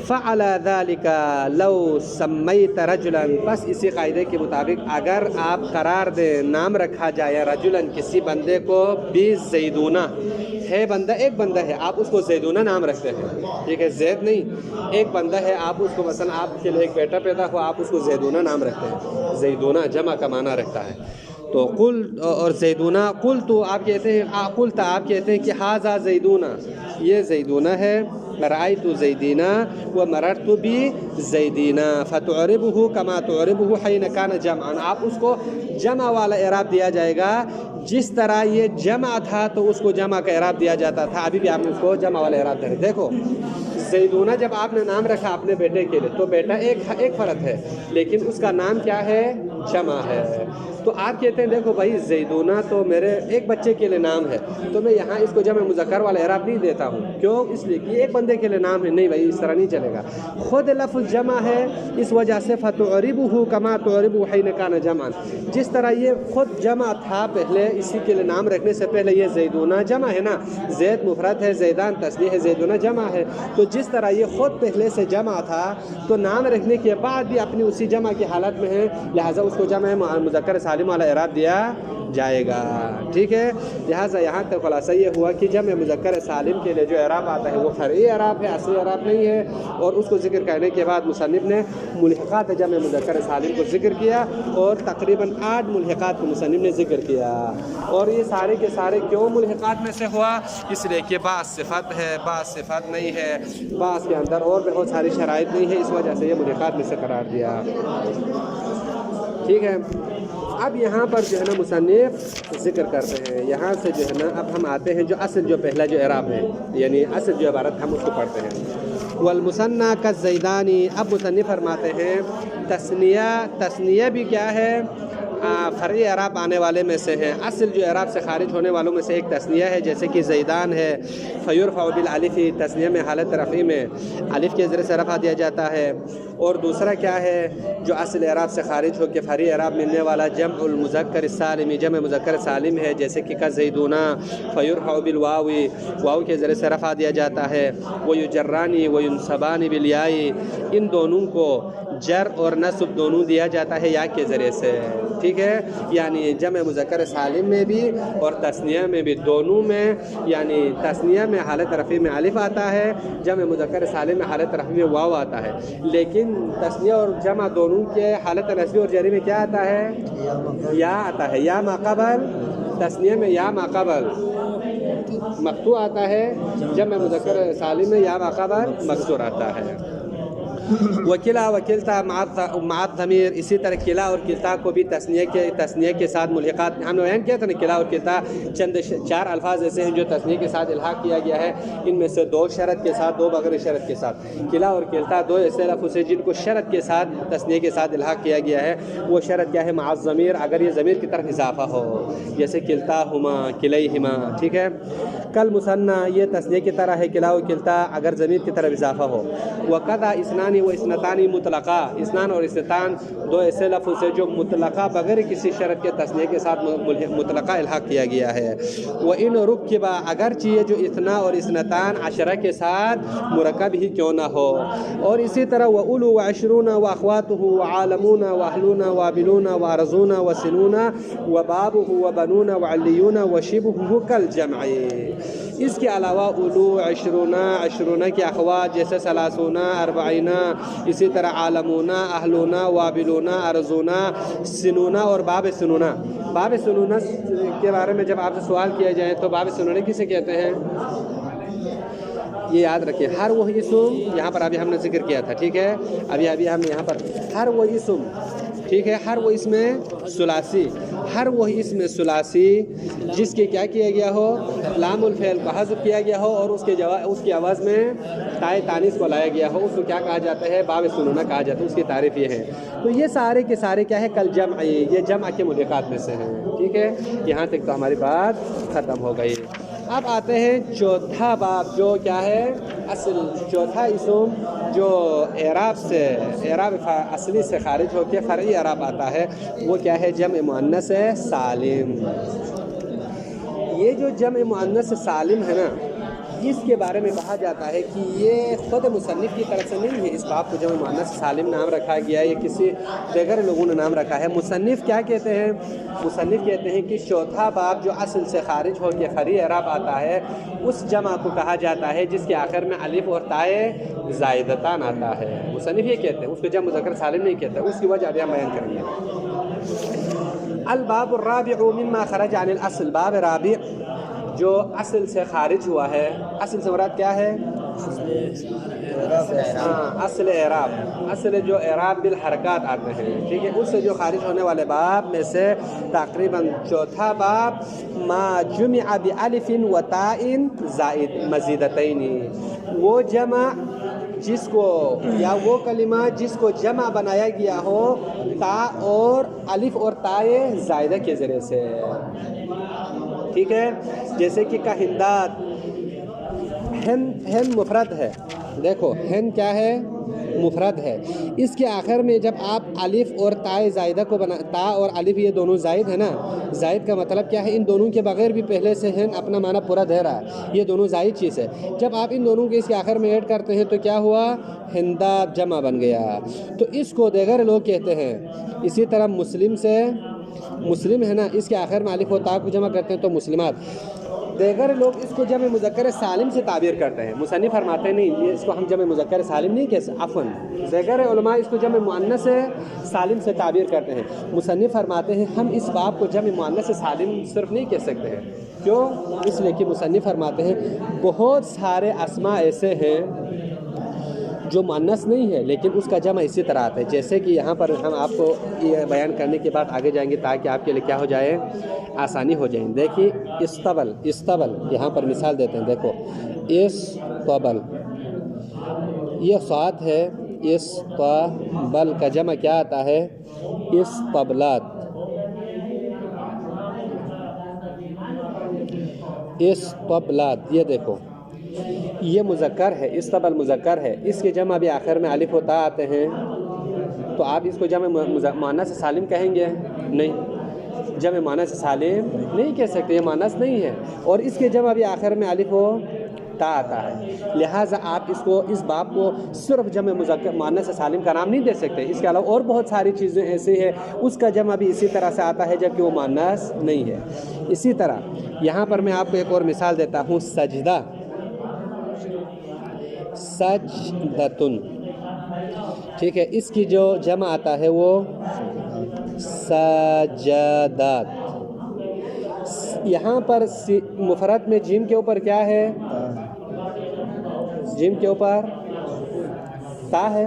فعلى ذلك لو سمیت رجلا، بس اسی قاعدے کے مطابق اگر آپ قرار دیں، نام رکھا جائے رجلا کسی بندے کو، زیدونہ ہے، بندہ ایک بندہ ہے، آپ اس کو زیدونہ نام رکھتے ہیں، ٹھیک ہے، زید نہیں، ایک بندہ ہے، آپ اس کو مثلا آپ کے لیے ایک بیٹا پیدا ہوا، آپ اس کو زیدونہ نام رکھتے ہیں، زیدونہ جمع کا معنی رکھتا ہے۔ تو قل اور زیدونہ، قل تو آپ کہتے ہیں، قلت آپ کہتے ہیں کہ ھذا زیدونہ، یہ زیدونہ ہے، رأیت زیدینہ ومررت بزیدینہ، فتعربہ کما تعربہ حین کان جمعا، آپ اس کو جمع والا اعراب دیا جائے گا جس طرح یہ جمع تھا تو اس کو جمع کا اعراب دیا جاتا تھا، ابھی بھی آپ نے اس کو جمع والا اعراب دے رہے۔ دیکھو زیدونہ جب آپ نے نام رکھا اپنے بیٹے کے لیے تو بیٹا ایک فرد ہے، لیکن اس کا نام کیا ہے جمع ہے، تو آپ کہتے ہیں دیکھو بھائی زیدونہ تو میرے ایک بچے کے لیے نام ہے، تو میں یہاں اس کو جمع مذکر والا اعراب نہیں دیتا ہوں، کیوں؟ اس لیے کہ ایک بندے کے لیے نام ہے، نہیں بھائی اس طرح نہیں چلے گا، خود لفظ جمع ہے، اس وجہ سے فتعربہ کما تعربہ حین کان جمعا، جس طرح یہ خود جمع تھا پہلے، اسی کے لیے نام رکھنے سے پہلے یہ زیدونہ جمع ہے نا، زید مفرد ہے، زیدان تسنیہ ہے، زیدونہ جمع ہے، تو جس طرح یہ خود پہلے سے جمع تھا تو نام رکھنے کے بعد بھی اپنی اسی جمع کی حالت میں ہے، لہٰذا اس کو جمع مذکر سالم والا اعراب دیا جائے گا، ٹھیک ہے۔ لہٰذا یہاں تک خلاصہ یہ ہوا کہ جمع مذکر سالم کے لیے جو اعراب آتا ہے وہ فرعی اعراب ہے، اصلی اعراب نہیں ہے، اور اس کو ذکر کرنے کے بعد مصنف نے ملحقات جمع مذکر سالم کو ذکر کیا، اور تقریباً 8 ملحقات کو مصنف نے ذکر کیا، اور یہ سارے کے سارے کیوں ملحقات میں سے ہوا؟ اس لیے کہ بعض صفت ہے، بعض صفت نہیں ہے، بعض کے اندر اور بہت ساری شرائط نہیں ہے، اس وجہ سے یہ ملحقات میں سے قرار دیا، ٹھیک ہے۔ اب یہاں پر جو ہے نا مصنف ذکر کرتے ہیں، یہاں سے جو ہے نا اب ہم آتے ہیں جو اصل جو پہلا جو اعراب ہے، یعنی اصل جو عبارت ہم اس کو پڑھتے ہیں۔ والمثنى كالزیدانی، اب مصنف فرماتے ہیں تثنیہ بھی کیا ہے؟ فرعی اعراب آنے والے میں سے ہیں، اصل جو اعراب سے خارج ہونے والوں میں سے ایک تثنیہ ہے، جیسے کہ زیدان ہے، فیرفع بالالف، تثنیہ میں حالت رفعی میں الف کے ذریعے سے رفع دیا جاتا ہے، اور دوسرا کیا ہے جو اصل اعراب سے خارج ہو کے فرعی اعراب ملنے والا جمع المذکر السالم، جمع مذکر سالم ہے، جیسے کہ کزیدونہ، فیرفع بالواو، واو کے ذریعے سے رفع دیا جاتا ہے، ویجرانی وینصبان بالیاء، ان دونوں کو جر اور نصب دونوں دیا جاتا ہے یا کے ذریعے سے، ٹھیک ہے، یعنی جمع مذکر سالم میں بھی اور تثنیہ میں بھی، دونوں میں، یعنی تثنیہ میں حالت رفعی میں الف آتا ہے، جمع مذکر سالم میں حالت رفعی میں واو آتا ہے، لیکن تثنیہ اور جمع دونوں کے حالت نصبی اور جری میں کیا آتا ہے؟ یا آتا ہے، یا ما قبل، تثنیہ میں یا ما قبل مقطوع آتا ہے، جمع مذکر سالم میں یا ما قبل مکسور آتا ہے۔ وکلا وکلتا مع الضمیر، اسی طرح کلا اور کلتا کو بھی تثنیہ کے ساتھ ملحقات، ہم نے بیان کیا تھا نا، کلا اور کلتا چند 4 الفاظ ایسے ہیں جو تثنیہ کے ساتھ الحاق کیا گیا ہے، ان میں سے 2 شرط کے ساتھ، 2 بغیر شرط کے ساتھ، کلا اور کلتا 2 ایسے لفظ ہیں جن کو شرط کے ساتھ تثنیہ کے ساتھ الحاق کیا گیا ہے، وہ شرط کیا ہے؟ مع الضمیر، اگر یہ ضمیر کی طرف اضافہ ہو، جیسے کلتا ہما، کلیہما، ٹھیک ہے۔ کل مثنى یہ تثنیہ کی طرح ہے، کلا و کلتا اگر ضمیر کی طرف اضافہ ہو. وقضا اسنان و اسنتان مطلقہ، اسنان اور اسنتان دو ایسے لفظ ہیں جو مطلقہ بغیر کسی شرط کے تثنیہ کے ساتھ مطلقہ الحاق کیا گیا ہے. وان رکبا اگرچہ یہ جو اثنا اور اسنتان عشرہ کے ساتھ مرکب ہی کیوں نہ ہو. اور اسی طرح وَأُولُو وَعِشْرُونَ وَأَخْوَاتُهُ وَعَالَمُونَ وَأَهْلُونَ وَابِلُونَ وَأَرْضُونَ وَسِنُونَ وَبَابُهُ وَبَنُونَ وَعَلِّيُّونَ وَشِبْهُهُ كَالْجَمْعِ. اس کے علاوہ اولو، عشرونہ، عشرونہ کے اخوات جیسے ثلاثونہ، اربعینہ، اسی طرح عالمونہ، اہلونہ، وابلونہ، ارضونہ، سنونہ اور باب سنونہ. باب سنونہ کے بارے میں جب آپ سے سوال کیا جائے تو باب سنونہ کسے کہتے ہیں؟ یہ یاد رکھیں، ہر وہ اسم یہاں پر ابھی ہم نے ذکر کیا تھا، ٹھیک ہے، ابھی ہم یہاں پر ہر وہ اسم، ٹھیک ہے، ہر وہ اسم ثلاثی، ہر وہ اسم ثلاثی جس کے کیا کیا گیا ہو، لام الفعل کو حذف کیا گیا ہو اور اس کے عوض میں تائے تانیث کو لایا گیا ہو، اس کو کیا کہا جاتا ہے؟ باب سنونہ کہا جاتا ہے. اس کی تعریف یہ ہے. تو یہ سارے کے سارے کیا ہے؟ کل جمع، یہ جمع کے ملحقات میں سے ہیں. ٹھیک ہے، یہاں تک تو ہماری بات ختم ہو گئی. اب آتے ہیں چوتھا باب، جو کیا ہے؟ اصل چوتھا اسم جو اعراب سے، اعراب اصلی سے خارج ہو کے فرعی اعراب آتا ہے، وہ کیا ہے؟ جمع مؤنث سالم. یہ جو جمع مؤنث سالم ہے نا، اس کے بارے میں کہا جاتا ہے کہ یہ خود مصنف کی طرف سے نہیں ہے. اس باب کو جمع مؤنث سالم نام رکھا گیا ہے، یہ کسی دیگر لوگوں نے نام رکھا ہے. مصنف کیا کہتے ہیں؟ مصنف کہتے ہیں کہ چوتھا باب جو اصل سے خارج ہو کے فرعی اعراب آتا ہے، اس جمع کو کہا جاتا ہے جس کے آخر میں الف اور تائے زائدتان آتا ہے. مصنف یہ کہتے ہیں، اس کو جمع مذکر سالم نہیں کہتے. اس کی وجہ ابھی ہم بیان کریں گے. الباب الرابع مما خرج عن الاصل، باب رابع جو اصل سے خارج ہوا ہے. اصل سے مراد کیا ہے؟ اصل اعراب، اصل جو اعراب بالحرکات آتے ہیں، ٹھیک ہے، اس سے جو خارج ہونے والے باب میں سے تقریباً چوتھا باب ما جمع بألف و تاء زائد مزیدتین، وہ جمع جس کو یا وہ کلمہ جس کو جمع بنایا گیا ہو تا اور الف اور تائے زائدہ کے ذریعے سے. ٹھیک ہے، جیسے کہ ہندات، ہند مفرد ہے، دیکھو ہند کیا ہے؟ مفرد ہے. اس کے آخر میں جب آپ الف اور تائے زائدہ کو تا اور الف یہ دونوں زائد ہے نا، زائد کا مطلب کیا ہے؟ ان دونوں کے بغیر بھی پہلے سے ہند اپنا معنی پورا دے رہا ہے، یہ دونوں زائد چیز ہے. جب آپ ان دونوں کے اس کے آخر میں ایڈ کرتے ہیں تو کیا ہوا؟ ہندات جمع بن گیا. تو اس کو دیگر لوگ کہتے ہیں. اسی طرح مسلم سے، مسلم ہے نا، اس کے آخر میں الف و تا کو جمع کرتے ہیں تو مسلمات. دیگر لوگ اس کو جمع مذکر سالم سے تعبیر کرتے ہیں. مصنف فرماتے ہیں نہیں، یہ اس کو ہم جمع مذکر سالم نہیں کہہ سکتے، عفواً دیگر علماء اس کو جمع مؤنث سالم سے تعبیر کرتے ہیں. مصنف فرماتے ہیں ہم اس باب کو جمع مؤنث سالم صرف نہیں کہہ سکتے ہیں. کیوں؟ اس لیے کہ مصنف فرماتے ہیں بہت سارے اسماء ایسے ہیں جو مؤنث نہیں ہے لیکن اس کا جمع اسی طرح آتا ہے. جیسے کہ یہاں پر ہم آپ کو یہ بیان کرنے کے بعد آگے جائیں گے تاکہ آپ کے لیے کیا ہو جائے؟ آسانی ہو جائے. دیکھیے استبل، استبل یہاں پر مثال دیتے ہیں. دیکھو استبل، یہ صاد ہے، استبل کا جمع کیا آتا ہے؟ استبلات. استبلات یہ دیکھو یہ مذکر ہے، استبل مذکر ہے، اس کے جمع بھی آخر میں الف و تا آتے ہیں. تو آپ اس کو جمع مؤنث سالم کہیں گے؟ نہیں، جمع مؤنث سالم نہیں کہہ سکتے، یہ مؤنث نہیں ہے. اور اس کے جمع بھی آخر میں الف و تا آتا ہے. لہٰذا آپ اس کو، اس باب کو صرف جمع مذکر مؤنث سالم کا نام نہیں دے سکتے. اس کے علاوہ اور بہت ساری چیزیں ایسی ہیں اس کا جمع بھی اسی طرح سے آتا ہے جبکہ وہ مؤنث نہیں ہے. اسی طرح یہاں پر میں آپ کو ایک اور مثال دیتا ہوں. سجدہ، سجدتن، ٹھیک ہے، اس کی جو جمع آتا ہے وہ سجدات. یہاں پر مفرد میں جیم کے اوپر کیا ہے؟ جیم کے اوپر تا ہے،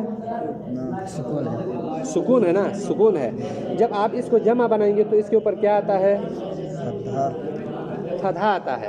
سکون ہے نا، سکون ہے. جب آپ اس کو جمع بنائیں گے تو اس کے اوپر کیا آتا ہے؟ فتحہ آتا ہے.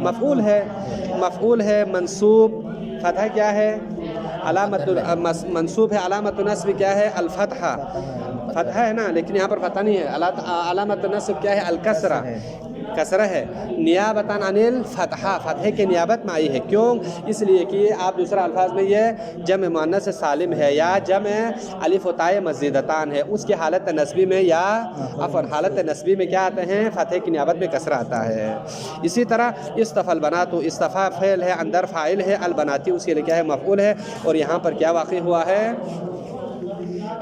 مفعول ہے منصوب، فتح کیا ہے علامت منصوب ہے، علامت نصب کیا ہے الفتحہ، فتحہ ہے نا، لیکن یہاں پر فتح نہیں ہے، علامت نصب کیا ہے الکسرہ، کسرہ ہے، نیابتاً عن الفتحہ، فتحے کے نیابت میں آئی ہے، کیوں؟ اس لیے کہ آپ دوسرا الفاظ میں یہ جمع مؤنث سالم ہے یا جمع الف و تاء مزیدتان ہے، اس کی حالت نسبی میں یا حالت نسبی میں کیا آتے ہیں؟ فتحے کی نیابت میں کسرہ آتا ہے۔ اسی طرح اصطفى البنات، اصطفیٰ فعل ہے، اندر فاعل ہے، البناتی اس کے لیے کیا ہے؟ مفعول ہے، اور یہاں پر کیا واقع ہوا ہے؟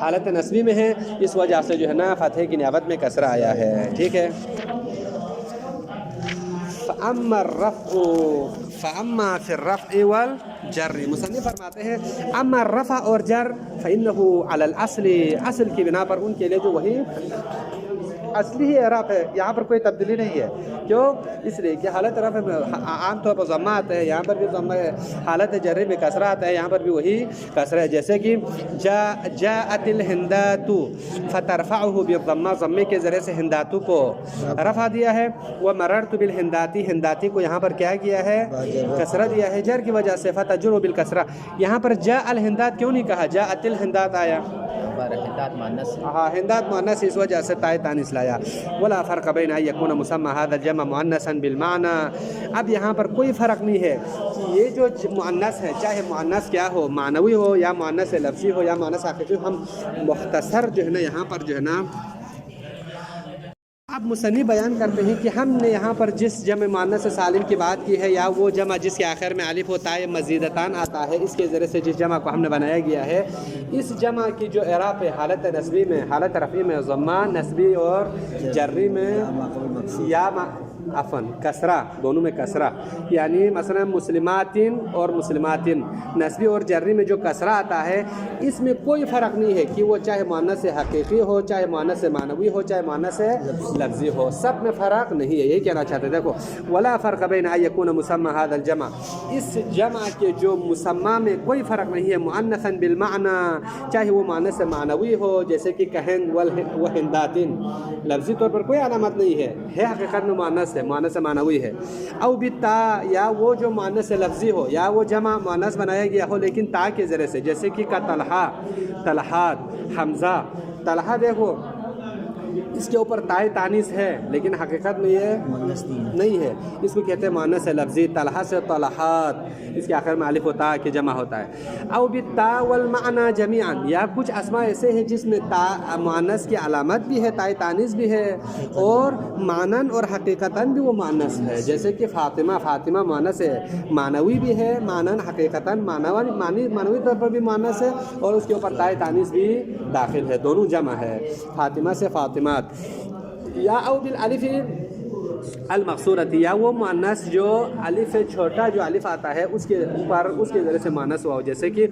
حالت نسبی میں ہے، اس وجہ سے جو ہے نا فتحے کی نیابت میں کسرہ آیا ہے، ٹھیک ہے۔ فَأَمَّا فِي الرَّفْعِ وَالْجَرِّ، مصنف فرماتے ہیں اما رفع اور جر فَإِنَّهُ عَلَى الْأَصْلِ، اصل کی بنا پر ان کے لیے جو وہی اصلی ہی اعراب ہے، یہاں پر کوئی تبدیلی نہیں ہے، کیوں؟ اس لیے کہ حالت رفع میں عام طور پر ضمہ آتا ہے، یہاں پر بھی ضمہ ہے، حالت جر میں کسرہ آتا ہے، یہاں پر بھی وہی کسرہ ہے، جیسے کہ جاءت الہندات فترفعه بالضمہ، ضمے کے ذریعے سے ہنداتو کو رفع دیا ہے، ومررت بالہنداتی، ہنداتی کو یہاں پر کیا کیا ہے؟ کسرہ دیا ہے جر کی وجہ سے، فتجر بالکسرہ، یہاں پر جاء الہندات کیوں نہیں کہا؟ جاءت الہندات آیا، ہاں ہندات مؤنث، اس وجہ سے تائے تانیث لایا۔ ولا فرق بین ان یکون مسمى هذا الجمع مؤنثا بالمعنى، اب یہاں پر کوئی فرق نہیں ہے کہ یہ جو مؤنث ہے، چاہے مؤنث کیا ہو، معنوی ہو یا مؤنث لفظی ہو یا مؤنث حقیقی ہو، ہم مختصر جو ہے نا یہاں پر جو ہے نا اب مصنف بیان کرتے ہیں کہ ہم نے یہاں پر جس جمع مؤنث سالم کی بات کی ہے، یا وہ جمع جس کے آخر میں الف و تاء مزیدتان آتا ہے، اس کے ذریعے سے جس جمع کو ہم نے بنایا گیا ہے، اس جمع کی جو اعراب ہے حالت نسبی میں، حالت رفعی میں ضمہ، نسبی اور جری میں یا کسرہ، دونوں میں کسرہ، یعنی مثلا مسلماتن اور مسلماتن، نسبی اور جری میں جو کسرہ آتا ہے، اس میں کوئی فرق نہیں ہے کہ وہ چاہے مؤنث حقیقی ہو، چاہے مؤنث معنوی ہو، چاہے مؤنث لفظی ہو، سب میں فرق نہیں ہے، یہی کہنا چاہتے ہیں۔ دیکھو ولا فرق بین ان یکون مسمى هذا الجمع، اس جمع کے جو مسمى میں کوئی فرق نہیں ہے، مؤنثا بالمعنى، چاہے وہ مؤنث معنوی ہو، جیسے کہ کہن وہنداتن، لفظی طور پر کوئی علامت نہیں ہے حقیقت میں مؤنث ہے، مؤنث معنوی ہے، او بالتا، یا وہ جو مؤنث لفظی ہو، یا وہ جمع مؤنث بنایا گیا ہو لیکن تا کے ذریعے سے، جیسے کہ طلحہ، طلحات، حمزہ، طلحہ دیکھو اس کے اوپر تائے تانیث ہے لیکن حقیقت میں یہ نہیں ہے، اس کو کہتے ہیں مؤنث لفظی، طلحہ سے طلحات، اس کے آخر میں الف و تاء کی جمع ہوتا ہے۔ او بالتاء والمعنى جميعا، یا کچھ اسماء ایسے ہیں جس میں تا مؤنث کی علامت بھی ہے، تائے تانیث بھی ہے، اور معنن اور حقیقتاً بھی وہ مؤنث ہے، جیسے کہ فاطمہ، فاطمہ مؤنث ہے، معنوی بھی ہے، معنن حقیقتاً معنوی طور پر بھی مؤنث ہے، اور اس کے اوپر تائے تانیث بھی داخل ہے، دونوں جمع ہے، فاطمہ سے فاطمات۔ یا او بالالف المقصورۃ، یا وہ مؤنث جو الف چھوٹا جو الف آتا ہے اس کے اوپر، اس کے ذریعے سے مؤنث ہوا ہو، جیسے کہ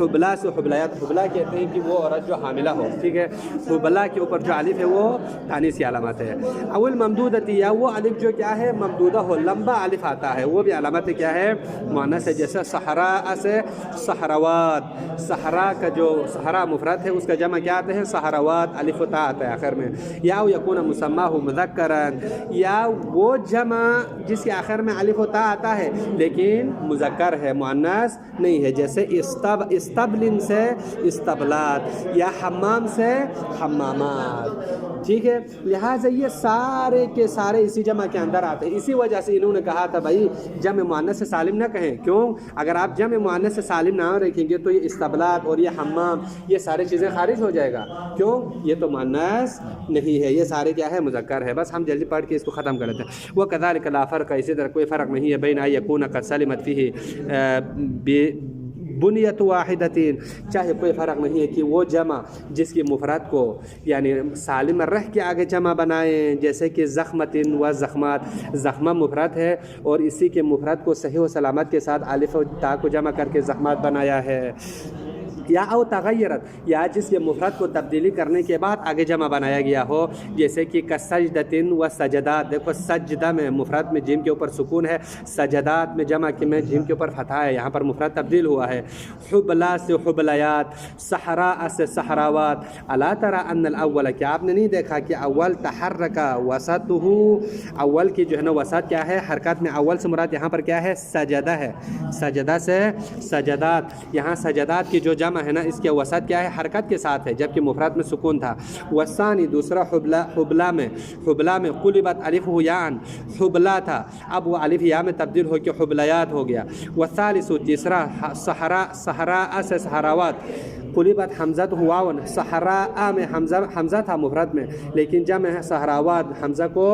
حبلہ سے حبلیات، حبلہ کہتے ہیں کہ وہ عورت جو حاملہ ہو، ٹھیک ہے، حبلہ کے اوپر جو الف ہے وہ تانیث کی علامت ہے۔ او الممدودۃ، یا وہ الف جو کیا ہے ممدودہ ہو، لمبا الف آتا ہے، وہ بھی علامت کیا ہے؟ مؤنث ہے، جیسے صحراء سے صحراوات، صحرا کا جو صحرا مفرد ہے اس کا جمع کیا آتے ہیں؟ صحراوات، الف و تاء آتا ہے آخر میں۔ یا یکون مسماه مذکرا، یا وہ جمع جس کے آخر میں الف و تاء آتا ہے لیکن مذکر ہے، مؤنث نہیں ہے، جیسے استبلن سے استبلات، یا حمام سے حمامات، ٹھیک ہے، لہٰذا یہ سارے کے سارے اسی جمع کے اندر آتے ہیں۔ اسی وجہ سے انہوں نے کہا تھا بھائی جمع مؤنث سے سالم نہ کہیں، کیوں؟ اگر آپ جمع مؤنث سے سالم نہ رکھیں گے تو یہ استبلات اور یہ حمام، یہ ساری چیزیں خارج ہو جائے گا، کیوں؟ یہ تو مؤنث نہیں ہے، یہ سارے کیا ہے؟ مذکر ہے۔ بس ہم جلدی پڑھ کے اس کو ختم کر لیتے ہیں۔ وَكَذَلِكَ لَا فَرْقَ، اسی طرح کوئی فرق نہیں ہے بین ان یکون قد سلمت فیہ بنیت واحدۃ، چاہے کوئی فرق نہیں ہے کہ وہ جمع جس کی مفرد کو یعنی سالم رہ کے آگے جمع بنائیں، جیسے کہ زخمتن و زخمات، زخمہ مفرد ہے اور اسی کے مفرد کو صحیح و سلامت کے ساتھ الف و تاء کو جمع کر کے زخمات بنایا ہے، یا او تغیرت یا جس کے مفرد کو تبدیلی کرنے کے بعد آگے جمع بنایا گیا ہو، جیسے کہ کسجدتن و سجدات، دیکھو سجدہ میں مفرد میں جیم کے اوپر سکون ہے، سجدات میں جمع کے میں جیم کے اوپر فتح ہے، یہاں پر مفرد تبدیل ہوا ہے، حبلا سے حبلیات، صحراء سے صحراوات، الا تری ان الاول، کیا آپ نے نہیں دیکھا کہ اول تحرک وسطہ، اول کی جو ہے نا وسط کیا ہے حرکات میں، اول سے مراد یہاں پر کیا ہے سجدہ ہے، سجدہ سے سجدات، یہاں سجدات کی جو جمع ہے نا اس کے وسط کیا ہے حرکت کے ساتھ ہے، جبکہ مفرد میں سکون تھا۔ والثانی دوسرا حبلا میں قلبت الف یاء، حبلا تھا اب وہ الف یا میں تبدیل ہو کے حبلیات ہو گیا۔ والثالث تیسرا صحراء سے صحراوات، قلبت حمزہ واو، صحراء میں حمزہ تھا مفرد میں لیکن جمع ہے صحراوات، حمزہ کو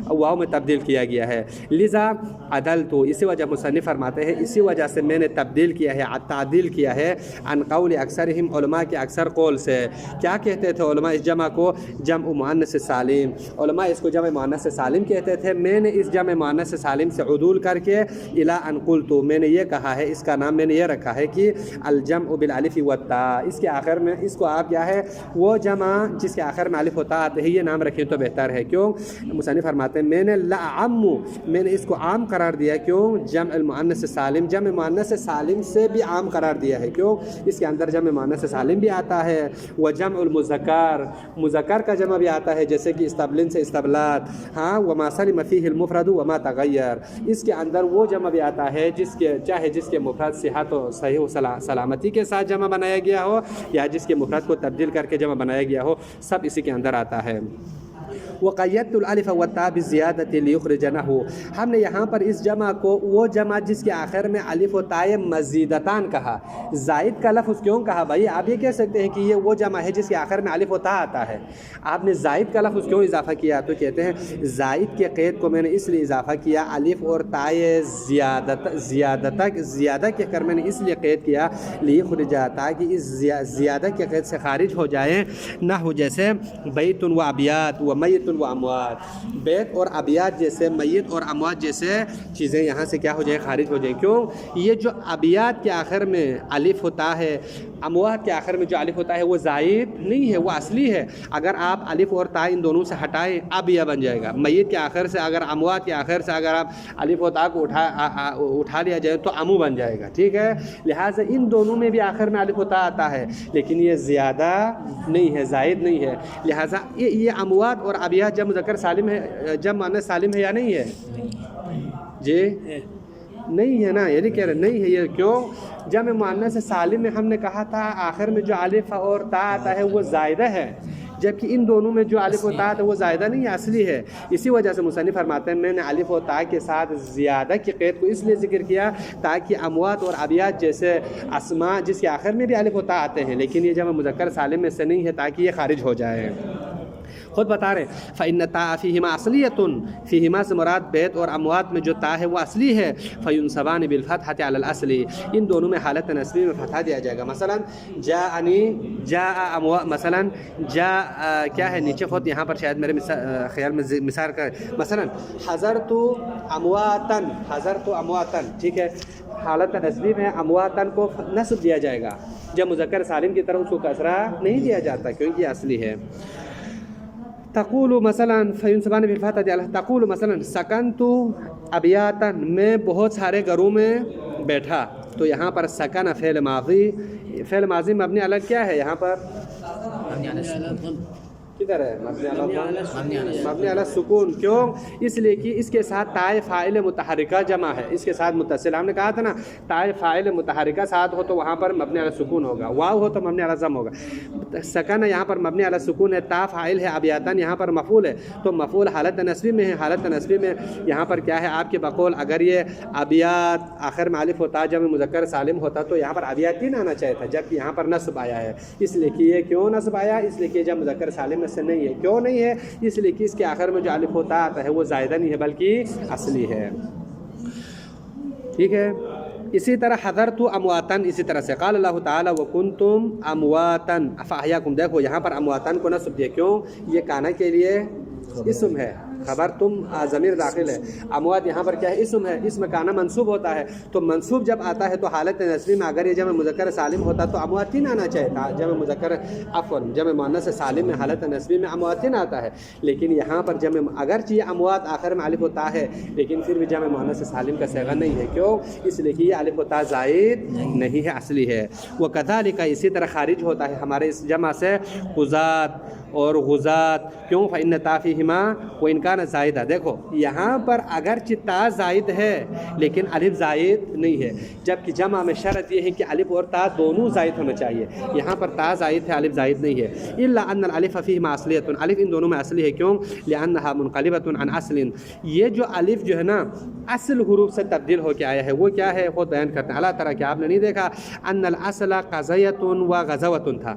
واو میں تبدیل کیا گیا ہے، لذا عدلت، اسی وجہ مصنف فرماتے ہیں اسی وجہ سے میں نے تبدیل کیا ہے، تعدیل کیا ہے، عن قول اکثرہم، علماء کے اکثر قول سے۔ کیا کہتے تھے علماء اس جمع کو؟ جمع مؤنث سالم، علماء اس کو جمع مؤنث سالم کہتے تھے، میں نے اس جمع مؤنث سالم سے عدول کر کے الی ان قلت، میں نے یہ کہا ہے، اس کا نام میں نے یہ رکھا ہے کہ الجمع بالالف والتاء، اس کے آخر میں اس کو آپ کیا ہے وہ جمع جس کے آخر میں الف ہوتا آتے ہی یہ نام رکھیں تو بہتر ہے۔ کیوں؟ مصنف فرماتے ہیں میں نے لأعم، میں نے اس کو عام قرار دیا، کیوں؟ جمع المؤنث سالم، جمع مؤنث سالم سے بھی عام قرار دیا ہے، کیوں؟ اس کے اندر جمع مؤنث سالم بھی آتا ہے، و جمع المذکر، مذکر کا جمع بھی آتا ہے جیسے کہ استبلن سے استبلات، ہاں، وما سلم فیہ المفرد وما تغیر، اس کے اندر وہ جمع بھی آتا ہے چاہے جس کے مفرد صحت و صحیح و سلامتی کے ساتھ جمع بنایا گیا ہو یا جس کے مفرد کو تبدیل کر کے جمع بنایا گیا ہو، سب اسی کے اندر آتا ہے۔ وقیدت الالف والتاء بالزیادۃ لیخرجنہ، ہم نے یہاں پر اس جمع کو وہ جمع جس کے آخر میں الف و تاء مزیدتان کہا، زائد کا لفظ کیوں کہا بھائی؟ آپ یہ کہہ سکتے ہیں کہ یہ وہ جمع ہے جس کے آخر میں الف و تاء آتا ہے، آپ نے زائد کا لفظ کیوں اضافہ کیا؟ تو کہتے ہیں زائد کے قید کو میں نے اس لیے اضافہ کیا، الف اور تاء زیادہ کہہ کر میں نے اس لیے قید کیا لیخرجا، تاکہ اس زیادہ کے قید سے خارج ہو جائیں، نحو جیسے بیت و ابیات و میت و اموات، بیت اور ابیات جیسے، میت اور اموات جیسے چیزیں یہاں سے کیا ہو جائیں خارج ہو جائیں۔ کیوں؟ یہ جو ابیات کے آخر میں الف ہوتا ہے، اموات کے آخر میں جو الف ہوتا ہے وہ زائد نہیں ہے، وہ اصلی ہے، اگر آپ الف اور تاء ان دونوں سے ہٹائیں ابیا بن جائے گا، میت کے آخر سے اگر اموات کے آخر سے اگر آپ الف و تاء کو اٹھا لیا جائے تو امو بن جائے گا، ٹھیک ہے؟ لہٰذا ان دونوں میں بھی آخر میں الف و تاء آتا ہے لیکن یہ زیادہ نہیں ہے، زائد نہیں ہے، لہٰذا یہ اموات اور ابیات جب مذکر سالم ہے، جب مؤنث سالم ہے یا نہیں ہے؟ جی نہیں ہے نا، یعنی کہہ رہے نہیں ہے، یہ کیوں؟ جمع مؤنث سالم میں ہم نے کہا تھا آخر میں جو الف اور تاء آتا ہے وہ زائدہ ہے، جبکہ ان دونوں میں جو الف و تاء ہے وہ زائدہ نہیں ہے، اصلی ہے۔ اسی وجہ سے مصنف فرماتے ہیں میں نے الف و تاء کے ساتھ زیادہ کی قید کو اس لیے ذکر کیا تاکہ اموات اور ابیات جیسے اسماء جس کے آخر میں بھی الف و تاء آتے ہیں لیکن یہ جمع مذکر سالم میں سے نہیں ہے، تاکہ یہ خارج ہو جائے۔ خود بتا رہے فإن التاء فيهما اصلیۃ، فیہما سے مراد بیت اور اموات میں جو تا ہے وہ اصلی ہے، فینصبان بالفتحۃ علی الاصل، ان دونوں میں حالت نصبی میں فتحہ دیا جائے گا۔ مثلا جاءنی، جاء اموات، مثلا جاء کیا ہے نیچے خود یہاں پر شاید میرے خیال میں مثال کا، مثلا حضرت امواتا، حضرت امواتا، ٹھیک ہے، حالت نصبی میں امواتن کو نصب دیا جائے گا، جب مذکر سالم کی طرف اس کو کسرہ نہیں دیا جاتا کیونکہ یہ اصلی ہے۔ تقول مثلا فینصبان بالفتحۃ، تقول مثلا سکنت ابیاتا، میں بہت سارے گھروں میں بیٹھا، تو یہاں پر سکن فعل ماضی، فعل ماضی مبنی علی کیا ہے یہاں پر؟ کدھر ہے؟ مبنی علی سکون، کیوں؟ اس لیے کہ اس کے ساتھ تائے فاعل متحرکہ جمع ہے، اس کے ساتھ متصل، ہم نے کہا تھا نا تائے فاعل متحرکہ ساتھ ہو تو وہاں پر مبنی علی سکون ہوگا، واو ہو تو مبنی علی ضم ہوگا، سکن یہاں پر مبنی علی سکون ہے، تا فاعل ہے، ابیاتن یہاں پر مفعول ہے، تو مفعول حالت نصبی میں ہے، حالت نصبی میں یہاں پر کیا ہے آپ کے بقول اگر یہ ابیات آخر میں الف ہوتا جب مذکر سالم ہوتا تو یہاں پر ابیات ہی نہ آنا چاہیے تھا، جبکہ یہاں پر نصب آیا ہے، اس لیے کہ یہ کیوں نصب آیا؟ اس لیے کہ جب مذکر سالم سے نہیں ہے، کیوں نہیں ہے؟ اس لیے کہ اس کے آخر میں جو الف ہوتا آتا ہے وہ زائدہ نہیں ہے بلکہ اصلی ہے، ٹھیک ہے؟ اسی طرح حضرت امواتن، اسی طرح سے قال اللہ تعالی وکنتم امواتن فاحیاکم، دیکھو یہاں پر امواتن کو نصب دیا، کیوں؟ یہ کانا کے لیے اسم ہے، خبر تم ضمیر داخل ہے. اموات یہاں پر کیا ہے؟ اسم ہے. اسم کانا منصوب ہوتا ہے تو منصوب جب آتا ہے تو حالت نسبی میں اگر یہ جمع مذکر سالم ہوتا تو امواتین آنا چاہیے تھا. جمع مذکر عفواً جمع مؤنث سالم میں حالت نسبی میں امواتین آتا ہے، لیکن یہاں پر جمع اگرچہ یہ اموات آخر میں الف و تا ہے لیکن پھر بھی جمع مؤنث سالم کا صیغہ نہیں ہے. کیوں؟ اس لیے کہ یہ الف و تا زائد نہیں ہے، اصلی ہے. وہ کذالک اسی طرح خارج ہوتا ہے ہمارے اس جمع سے غزات اور غزات. کیوں؟ فإن تا فیہما وإن کان زائدہ. دیکھو یہاں پر اگرچہ تا زائد ہے لیکن الف زائد نہیں ہے، جبکہ جمع میں شرط یہ ہے کہ الف اور تا دونوں زائد ہونا چاہیے. یہاں پر تا زائد ہے، الف زائد نہیں ہے. الا ان الالف فیہما اصلیۃ، الف ان دونوں میں اصلی ہے. کیوں؟ لانها منقلبۃ عن اصل. یہ جو الف جو ہے نا اصل حروف سے تبدیل ہو کے آیا ہے. وہ کیا ہے؟ خود بیان کرتے ہیں. اللہ تعالیٰ کہ آپ نے نہیں دیکھا ان الاصل قضیۃ و غزوۃ تھا،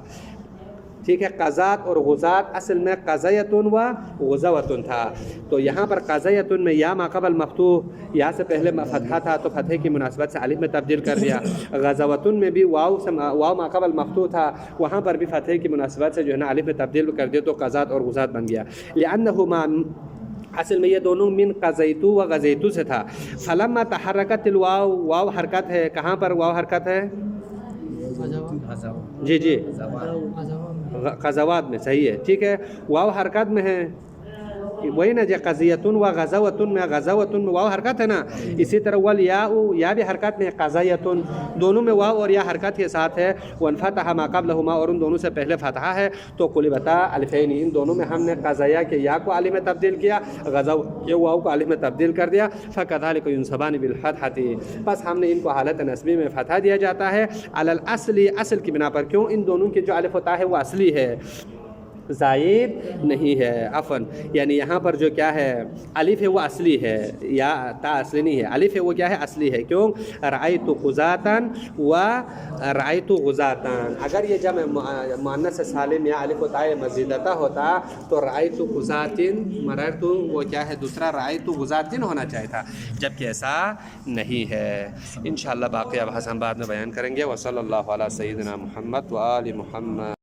ٹھیک ہے؟ قضات اور غزات اصل میں قضیۃ و غزوۃ تھا. تو یہاں پر قضیۃ میں یا ما قبل مفتوح، یا سے پہلے فتحہ تھا تو فتحے کی مناسبت سے الف میں تبدیل کر دیا. غزوۃ میں بھی واو ما قبل مفتوح تھا، وہاں پر بھی فتحے کی مناسبت سے جو ہے نا الف میں تبدیل کر دیا تو قضات اور غزات بن گیا. لأنه ما اصل میں یہ دونوں من قضیتو و غزیتو سے تھا. فلما تحرکت الواو، واو حرکت ہے. کہاں پر واو حرکت ہے؟ جی غزوات میں، صحیح ہے، ٹھیک ہے. واو حرکت میں ہے، وہی نا جو قضیتن و غزوتن میں، غزوتن میں واو حرکت ہے نا. اسی طرح والیاء، یا بھی حرکت میں، قضیتن دونوں میں واو اور یا حرکت کے ساتھ ہے. وانفتح ما قبلہما، اور ان دونوں سے پہلے فتحہ ہے تو قلبتا الفین. ان دونوں میں ہم نے قضیہ کے یا کو الف میں تبدیل کیا، غزو کے واو کو الف میں تبدیل کر دیا. فکذلک ینصبان بالفتحۃ، بس ہم نے ان کو حالت نسبی میں فتحہ دیا جاتا ہے. علی الاصل، اصل کی بنا پر. کیوں؟ ان دونوں کے جو الف ہوتا ہے وہ اصلی ہے، زائد نہیں ہے. عفواً یعنی یہاں پر جو کیا ہے الف ہے وہ اصلی ہے، یا تا اصلی نہیں ہے. الف ہے وہ کیا ہے؟ اصلی ہے. کیوں؟ رأیت غزاتن و رأیت غزاتن. اگر یہ جمع مؤنث سالم یا الف و تا مزیدتا ہوتا تو رأیت غزاتن مررت، وہ کیا ہے دوسرا رأیت غزاتن ہونا چاہیے تھا، جبکہ ایسا نہیں ہے. انشاءاللہ باقی اب ہم بعد میں بیان کریں گے. وصلی اللہ علی سیدنا محمد و آل محمد.